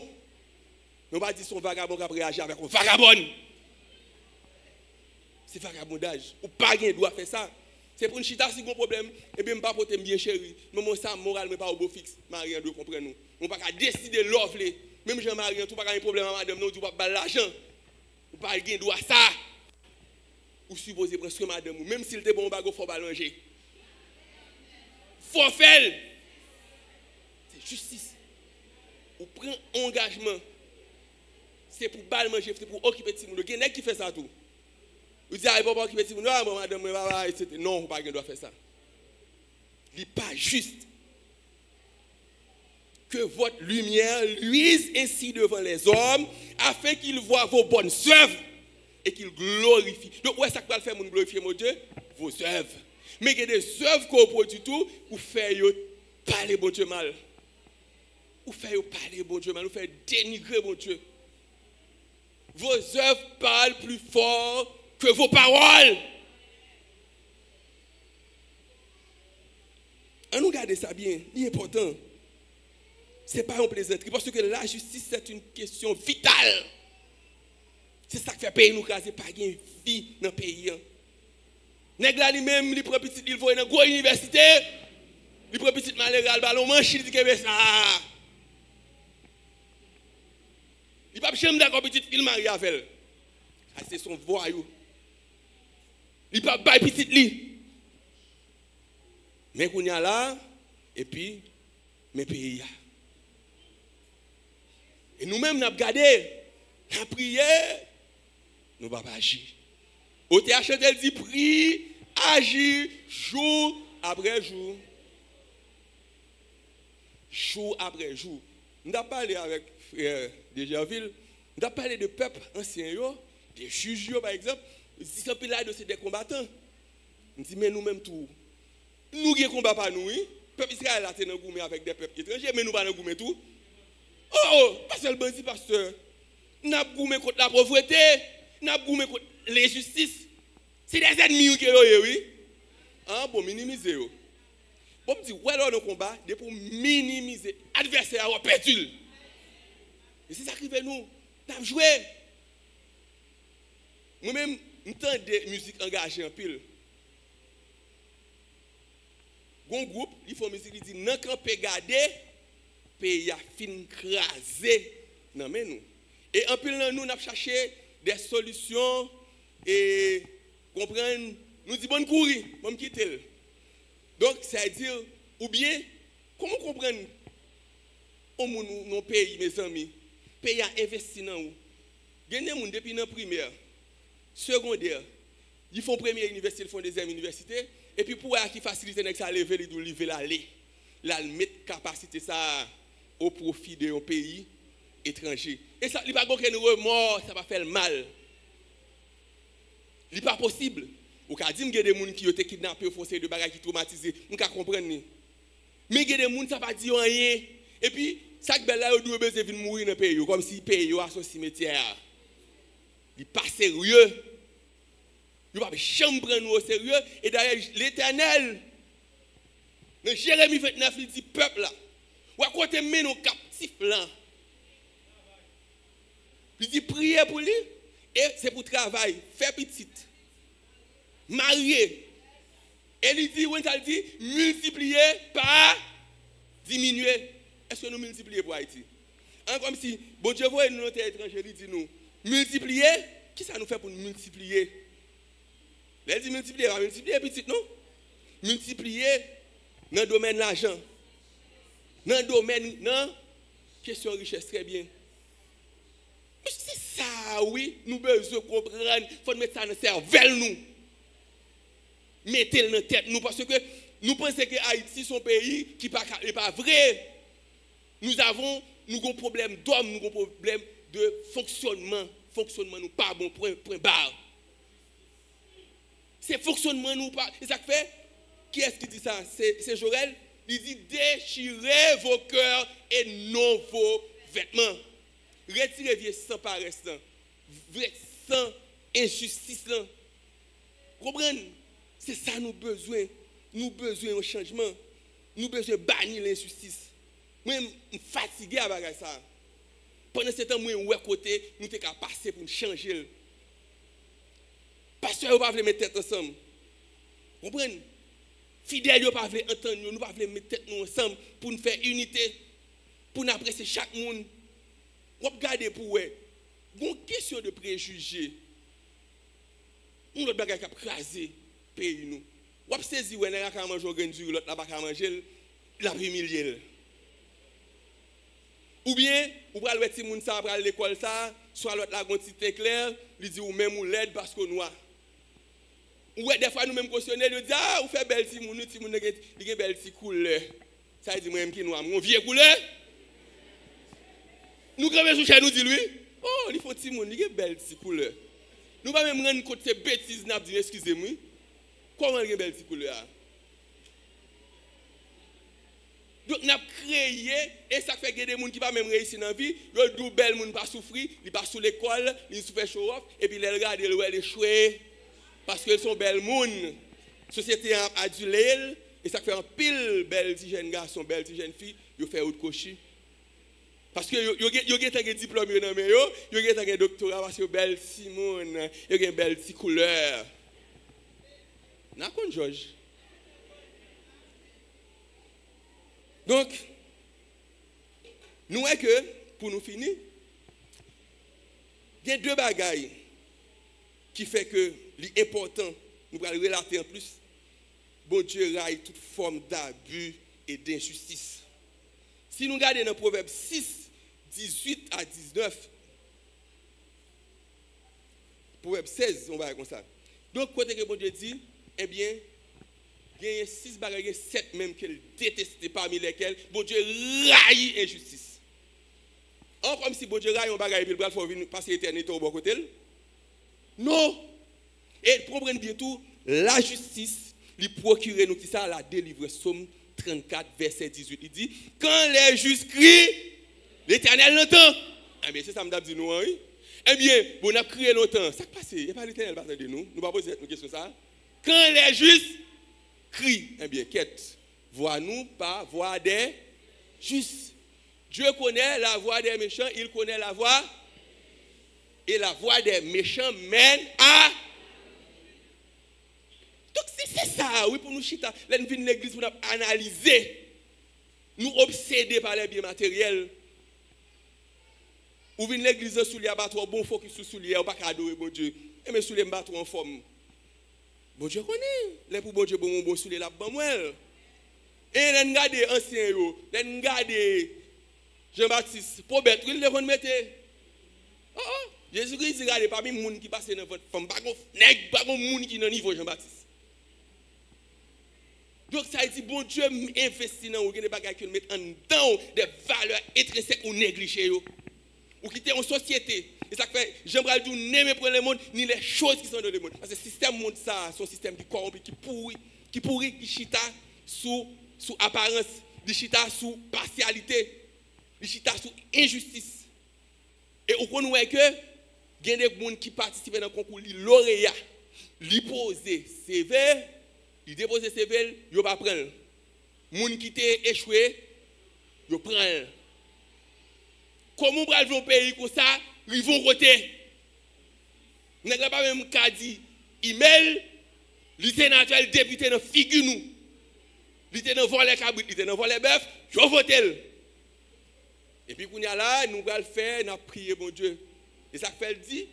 S1: On va dire son vagabond qui a réagi avec un vagabond. C'est vagabondage. Ou pas gain doit faire ça. C'est pour une chita si un problème et bien pas porter bien chéri. Mais moi ça moral mais pas au beau fixe. Marie doit comprendre nous. On pas décider l'offre Même Jean-Marie, tu n'as pas de problème avec madame, non, tu n'as pas l'argent. Tu n'as pas de droit ça. Ou supposé prendre soin de madame, même s'il était bon, il faut pas manger. Faut faire. C'est justice. Ou prend engagement. C'est pour balle manger, c'est pour occuper de monde. Il y a qui fait ça tout. Vous dites, ah, il ne faut pas occuper de monde. Non, madame, etc. Non, pas doit faire ça. Il n'est pas juste. Que votre lumière luise ainsi devant les hommes, afin qu'ils voient vos bonnes œuvres et qu'ils glorifient. Donc, où est-ce que vous allez faire pour glorifier mon Dieu? Vos œuvres. Mais il y a des œuvres qu'on produit tout pour faire parler bon Dieu mal. Ou faire parler bon Dieu mal, ou faire dénigrer bon Dieu. Vos œuvres parlent plus fort que vos paroles. On nous garde ça bien, c'est important. Ce n'est pas un plaisanterie, parce que la justice, c'est une question vitale. C'est ça qui fait payer nous caser pas de vie dans le pays. Nèg la lui-même, il prend petit, il va dans une grande université, il prend petit malheureux, ballon manche, il dit que ça. Il pas jamais d'accord petit il marie avec elle. C'est son voyou. Il pas bail petit li. Mais qu'on y a là et puis mes pays. Et nous-mêmes, nous avons gardé, nous avons prié, nous n'avons pas agi. Au TH, elle dit prie, agis, jour après jour. Jour après jour. Nous avons parlé avec frère de Gerville, nous avons parlé de peuple ancien, des juges par exemple. Nous disons que là, c'est des combattants. Nous disons, mais nous-mêmes, tout. Nous qui ne combattons pas, nous, oui. Le peuple Israël a été dans le avec des peuples étrangers, mais nous ne pas dans le tout. Oh, pas seulement bandit, pasteur. Nous avons goumé contre la pauvreté, nous avons goumé contre l'injustice. C'est des ennemis qui sont oui. Ah, pour minimiser. Bon, je dis, ouais, là, le combat, c'est pour minimiser. L'adversaire a perdu. Et c'est ça qui fait nous. Nous avons joué. Moi-même, je entends des musiques engagées en pile. Un groupe, il faut musique qui dit, non, quand on peut garder, pays a fin crasé non mais nous et en pile nous n'a cherché des solutions et comprendre nous dit bonne courir bon quitter donc ça veut dire ou bien comment comprendre au mon pays mes amis pays a investi dans nous gagner monde depuis dans primaire secondaire ils font première université ils font deuxième université et puis pour qui faciliter nèg ça lever les lever l'aller là mettre capacité ça au profit d'un pays étranger. Et ça, il n'y a pas aucun remords, ça va faire mal. Il n'est pas possible. Ou quand dit qu'il y a des gens qui ont été kidnappés, ou forcés de bagages qui traumatisés, on peut comprendre. Mais il y a des gens qui ne pas dire rien. Et puis, ça qui est là, ils doivent besoin de mourir dans le pays, comme si le pays a son cimetière. Il n'est pas sérieux. Il ne va pas jamais prendre nous au sérieux. Et d'ailleurs, l'Éternel, dans Jérémie 29, il dit peuple là. Ou à côté de nos captifs là. Il dit prier pour lui. Et c'est pour travail. Faire petit. Marier. Et il dit, oui, ça dit, multiplier par diminuer. Est-ce que nous multiplions pour Haïti? Comme si, bon Dieu, vous nous notre étranger, il dit nous, multiplier, qui ça nous fait pour nous multiplier? Il dit multiplier, pas multiplier petit, non? Multiplier dans le domaine de l'argent. Dans le domaine, non, question richesse, très bien. Mais c'est ça, oui, nous besoin comprendre, il faut mettre ça dans le cerveau, nous. Mettez-le dans la tête, nous, parce que nous pensons que Haïti, son pays, qui n'est pas vrai. Nous avons un problème d'homme, nous avons un problème de fonctionnement. Fonctionnement, nous pas bon, point barre. C'est fonctionnement, nous pas. Et ça fait, qui est-ce qui dit ça? C'est Jorel. Il dit déchirez vos cœurs et non vos vêtements. Retirez vieux sans paresse, sans injustice. Comprenez? C'est ça nous besoin. Nous besoin d'un changement. Nous besoin de bannir l'injustice. Moi, je suis fatigué avec ça. Pendant ce temps, moi, je suis côté, nous sommes capables de passer pour changer. Pasteur, nous ne pouvons pas mettre tête ensemble. Vous comprenez? Fidèles, nous ne pouvons pas entendre, nous ne pouvons pas mettre tête ensemble pour nous faire unité, pour nous apprécier chaque monde. On regarde pour ouais. Une question de préjugés. On l'autre bagage qui a crasé pays nous. On saisi ouais n'a pas manger organisé l'autre n'a pas manger la humilié. Ou bien ou pral wè ti moun ça pral l'école ça, soit l'autre la gon petit clair, lui dit ou même ou l'aide parce que noir. Ou des fois nous même cautionner nous dit ah ou fait belle ti moun il belle ti couleur. Ça dit moi même qui noir, mon vieux couleur. Nous quand même sur nous dit lui, oh, il faut ti moun, il belle ti couleur. Nous pas même rendre compte ces bêtises n'a dit excusez-moi. Comment il belle ti couleur? Donc, nous avons créé, et ça fait que des gens qui ne pas même réussir dans la vie, ils ont belles gens qui pas souffrir, ils pas sous l'école, ils souffrent show off, et puis ils regardent, ils échouer, parce qu'ils sont belles gens. La société a adulé, et ça fait un pile belles jeunes garçons, belles jeunes filles, ils font autre cocher. Parce que ils ont des diplômes dans les mains, ils ont des doctorats, parce que belles Simone, ils ont des belles couleurs. N'a pas George. Donc, nous voyons que, pour nous finir, il y a deux bagailles qui font que l'important, nous allons relater en plus, bon Dieu raille toute forme d'abus et d'injustice. Si nous regardons dans Proverbe 6, 18 à 19, Proverbe 16, on va comme ça. Donc, côté que bon Dieu dit, eh bien, il y a 6 bagages, 7 même qu'elle détestait parmi lesquels bon Dieu raille injustice. Or, comme si bon Dieu raille un bagage et puis il faut venir passer l'éternité au bon côté. Non. Et comprenez bien tout, la justice lui procure nous qui ça la délivrance. Somme 34, verset 18. Il dit, quand les justes crient, l'éternel l'entend. Eh bien, c'est ça que je dis nous. Hein? Eh bien, on a crié longtemps. Ça passe, il n'y a pas l'éternel qui de nous. Nous ne pouvons pas poser une question ça. Quand les justes crie, eh bien, quête, vois-nous pas voix des justes. Dieu connaît la voix des méchants, il connaît la voix, et la voix des méchants mène à. Donc c'est ça, oui, pour nous chita, là nous venons de l'église pour nous analyser, nous obsédés par les biens matériels. Ou venons de l'église sous les abattoirs, bon focus sur les, ou pas adorer bon Dieu, et mais sous les abattoirs en forme. Bon Dieu connaît. Les pour bon Dieu bon bon sous les la ban moi. Et les regarder anciens yo, les regarder Jean-Baptiste, Probert, il les mettre. Oh oh, Jésus-Christ dit regardez parmi monde qui passe dans votre femme, pas gon nèg, pas gon monde qui dans niveau Jean-Baptiste. Donc ça dit bon Dieu investit dans ou des bagages qui mettre en dedans des valeurs intrinsèques ou négligées yo. Ou quitter en société. Et ça fait, j'aimerais dire, n'aimez pas le monde, ni les choses qui sont dans le monde. Parce que le système monde, ça, c'est un système qui corrompt, qui pourrit, qui chita sous apparence, qui chita sous partialité, qui chita sous injustice. Et on connaît que, il y a des gens qui participent dans le concours, les lauréats, ils posent CV, ils déposent CV, ils ne pas prendre. Les gens qui ont échoué, ils prennent. Comment on va vivre un pays comme ça? Ils vont voter. Nous n'avons pas même qu'à dire email, le sénateur, le député, dans figure nous. Il était dans voler cabrit, il était dans voler bœuf, je vote. Et puis, qu'on y a là, nous allons le faire, nous allons prier, bon Dieu. Et ça fait le dit,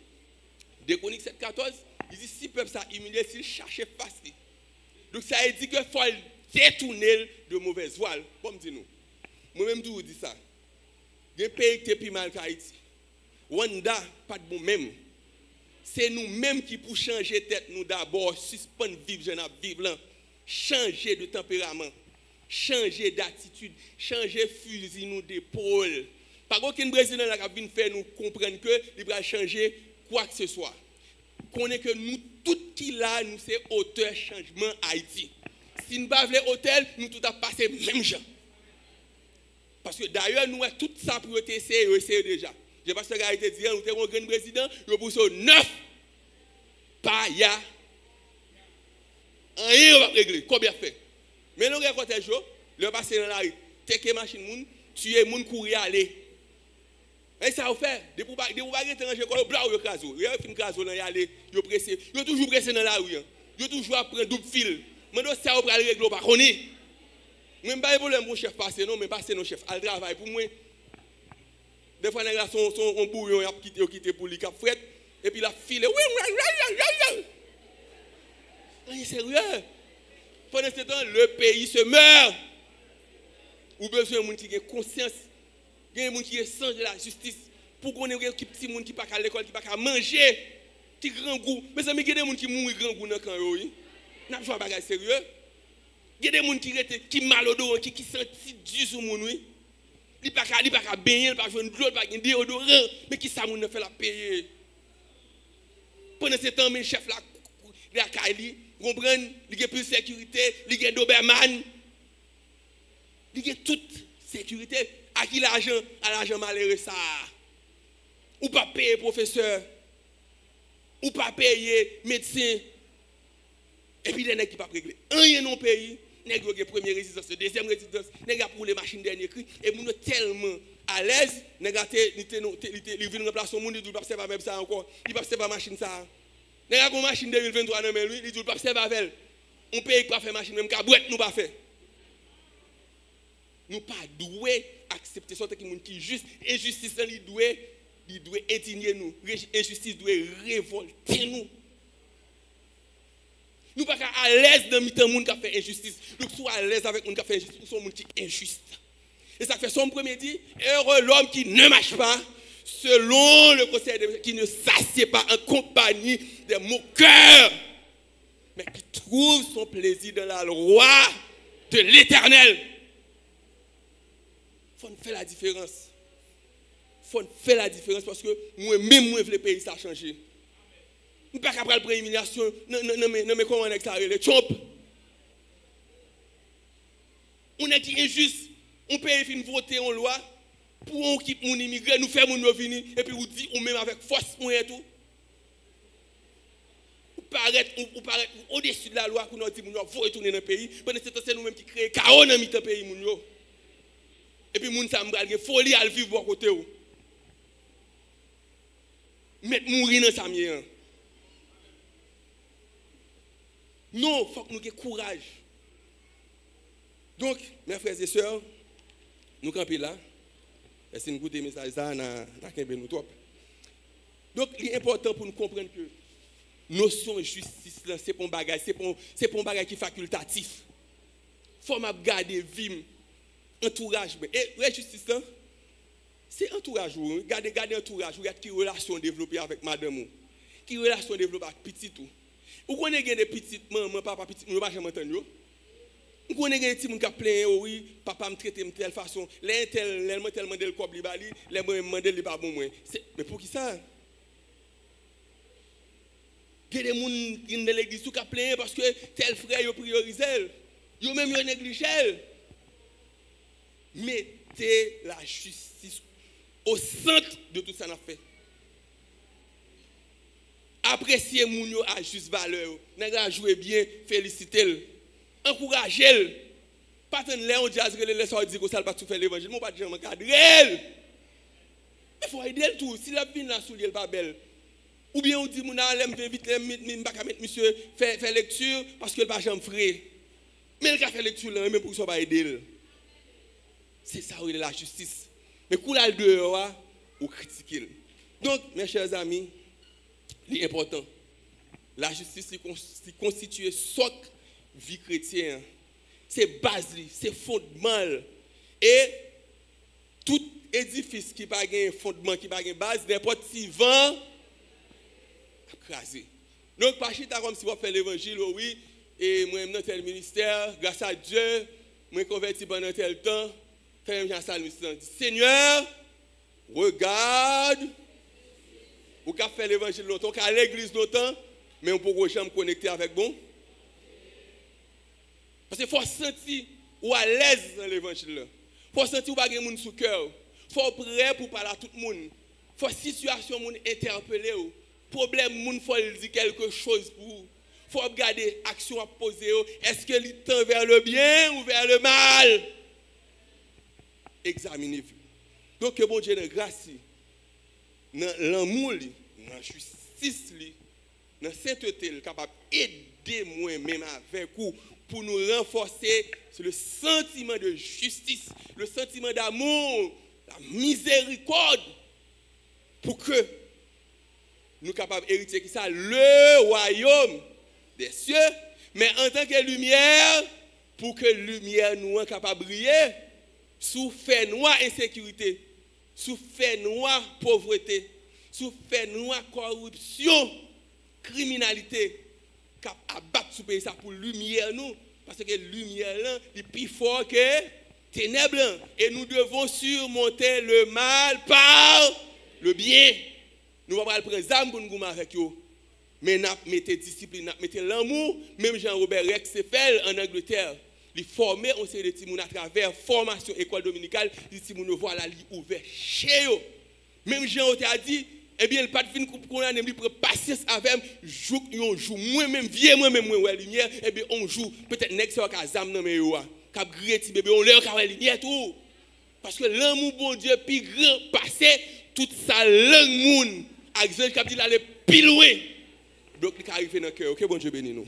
S1: Déconique 7,14, il dit si le peuple ça humilié, s'il cherche facile. Donc, ça veut dire qu'il faut détourner de mauvaises voiles. Comme dit nous. Moi-même, je vous dis ça. Il y a un pays qui est plus mal qu'Haïti. Rwanda, pas de bon même. C'est nous-mêmes qui pour changer tête nous d'abord, suspendre vivre, je n'ai vivre là. Changer de tempérament, changer d'attitude, changer fusil nous d'épaule. Par contre, aucun président qui vient faire nous comprendre que il va changer quoi que ce soit. Qu'on est que nous, tout qui là, nous c'est auteur changement Haïti. Si nous ne voulons pas hôtel, nous tout a passé même gens. Parce que d'ailleurs, nous avons tout ça pour essayer déjà. Je pense que a été dit, nous avons un grand président, nous poussons 9 pas ya. Rien va régler. Combien fait? Mais nous avons un jour, le passé dans la rue, teke machine, tuer moun courir aller. Et ça vous fait, depuis que vous avez étranger, vous avez un caso. Vous avez un caso dans aller, vous pressé. Vous toujours pressé dans la rue. Vous toujours prendre double fil. Mais ça vous allez régler pas connaît. Même pas de problème pour chef passer non, mais passer non chef. Al travail pour moi. Des fois, les gars sont bouillon, ils ont quitté pour les cap fret, et puis la file, oui, c'est sérieux. Pendant ce temps, le pays se meurt. Ou besoin de gens qui ont conscience, il y a des gens qui ont sens de la justice, pour qu'on ait des petits gens qui ne sont pas à l'école, qui ne sont pas à manger, qui ont grand goût. Mais ça, il y a des gens qui mourent grand goût dans le camp. Nous avons un bagage sérieux. Il y a des gens qui sont malodorants, qui sont du sur mon oui. Ils ne sont pas à baigner, ils ne sont pas à jouer de l'eau, ils ne sont pas à déodorant, mais qui ça moun fait la payer. Pendant ce temps, mes chefs là, la Kali, comprennent, il y a plus de sécurité, il y a Doberman, il y a toute sécurité. À qui l'argent? À l'argent malheureux ça. Ou pas payer professeur, ou pas payer médecin. Et puis les nègres qui pas régler. Rien non pays, nègres qui première résidence, deuxième résidence, nègres pour les machines dernier cri et nous tellement à l'aise, nègres ils viennent remplacer monde, ils ne peuvent pas même ça encore. Ils peuvent pas machine ça. Nègres une machine 2023 non mais lui, ils ne peuvent pas faire. On paye pas faire machine même cabouette nous pas faire. Nous pas doué accepter ça qui monde qui juste injustice il doit étigner nous. Injustice doit révolter nous. Nous ne sommes pas à l'aise dans le monde qui fait injustice. Nous sommes à l'aise avec le monde qui fait injustice. Nous sommes monde qui est injuste. Et ça fait son premier dit, heureux l'homme qui ne marche pas selon le conseil de qui ne s'assied pas en compagnie des moqueurs, mais qui trouve son plaisir dans la loi de l'Éternel. Il faut faire la différence. Il faut faire la différence parce que moi-même, moi, le pays, ça a changé. Nous ne pouvons pas prendre l'élimination, non mais comment on est extérieur, les chomps. On est injuste, on peut voter en loi pour on quitte mon immigré, nous faisons nos venir et puis on dit, on même avec force moyen tout. On paraît au-dessus de la loi pour nous dire, nous faut retourner dans le pays, pendant ce temps, c'est nous-mêmes qui créons chaos dans le pays. Et puis, nous avons une folie à vivre à côté. Mettre mourir dans sa mienne. Non, il faut que nous ayons courage. Donc, mes frères et sœurs, nous campons là. Et si nous écoutons le message, nous top. Donc, il est important pour nous comprendre que notion de justice, ce n'est pas un bagage, c'est pas un bagage qui est facultatif. Il faut garder vie, entourage. Et la justice, c'est entourage. Gardez entourage, regardez quelle relation développer avec madame, quelle relation développer avec petit tout. Vous connaissez des petites maman, papa, petit, nous ne pouvons pas jamais entendre. Vous connaissez des petits gens qui plaignent, oui, papa me traite de telle façon, les tellement de le cob libali, les moi me demande pas bon moi. Mais pour qui ça? Il y a des gens qui dans l'église qui plaignent parce que tel frère yo priorise, yo même yo néglige. Mettez la justice au centre de tout ça n'a fait. Appréciez moun yo à juste valeur. Nèg jouer bien, félicitez-le. Encouragez-le. Pas tant là on dit les ça dit que ça pas tout faire l'évangile, mon pas jamais encadrer. Il faut aider tout. Si la vie là soulier pas belle. Ou bien on dit mon allem vite pas mettre monsieur faire lecture parce que pas jamais frais. Mais il a fait lecture là même pour que ça pas aider. C'est ça où il est la justice. Mais quand il dehors ou critiquer. Donc mes chers amis, l'important, la justice c'est constituer socle vie chrétienne. C'est base, c'est fondement. Et tout édifice qui n'a pas de fondement, qui n'a pas de base, n'importe si vent, écrasé. Donc, pas chita comme si vous faites l'évangile, oui, et moi, dans tel ministère, grâce à Dieu, moi, converti pendant tel temps, fais un salme, Seigneur, regarde, vous pouvez faire l'évangile longtemps, qu'à l'église longtemps, mais on peut jamais connecter avec bon. Parce qu'il faut sentir ou à l'aise dans l'évangile. Il faut sentir ou pas de monde sous cœur. Il faut être prêt pour parler à tout le monde. Il faut situation monde interpeller. Problème monde faut dire quelque chose pour vous. Il faut regarder action à poser. Est-ce que il tend vers le bien ou vers le mal? Examinez-vous. Donc que bon Dieu de grâce, dans l'amour, dans la justice, dans la sainteté, capable d'aider moi-même avec vous pour nous renforcer le sentiment de justice, le sentiment d'amour, la miséricorde pour que nous capables d'hériter qui ça le royaume des cieux, mais en tant que lumière, pour que lumière nous soit capable de briller sous fait noir insécurité, sous fait noir pauvreté, sous fait noir corruption, criminalité, cap abattre sous pays ça pour lumière nous, parce que lumière là est plus fort que ténèbres, et nous devons surmonter le mal par le bien. Nous allons prendre les armes pour nous gommer avec eux. Mais nous mettons discipline, nous mettons l'amour. Même Jean-Robert Rex fait en Angleterre. Il forme on sait des petits à travers formation école dominicale. Les petits nous voient la lit ouvert chez eux. Même Jean a dit, eh bien, le pas de fin qu'on a même pour passer avec joue moi même vieux moi même moi lumière, eh bien on joue peut-être next fois qu'à zam dans mes yo. Cap greti bébé on leur ka lumière tout. Parce que l'amour bon Dieu plus grand passé toute sa langue moun. Exemple, quand il allait plus loin. Donc, il arrive dans le cœur. Ok, bon Dieu bénis nous.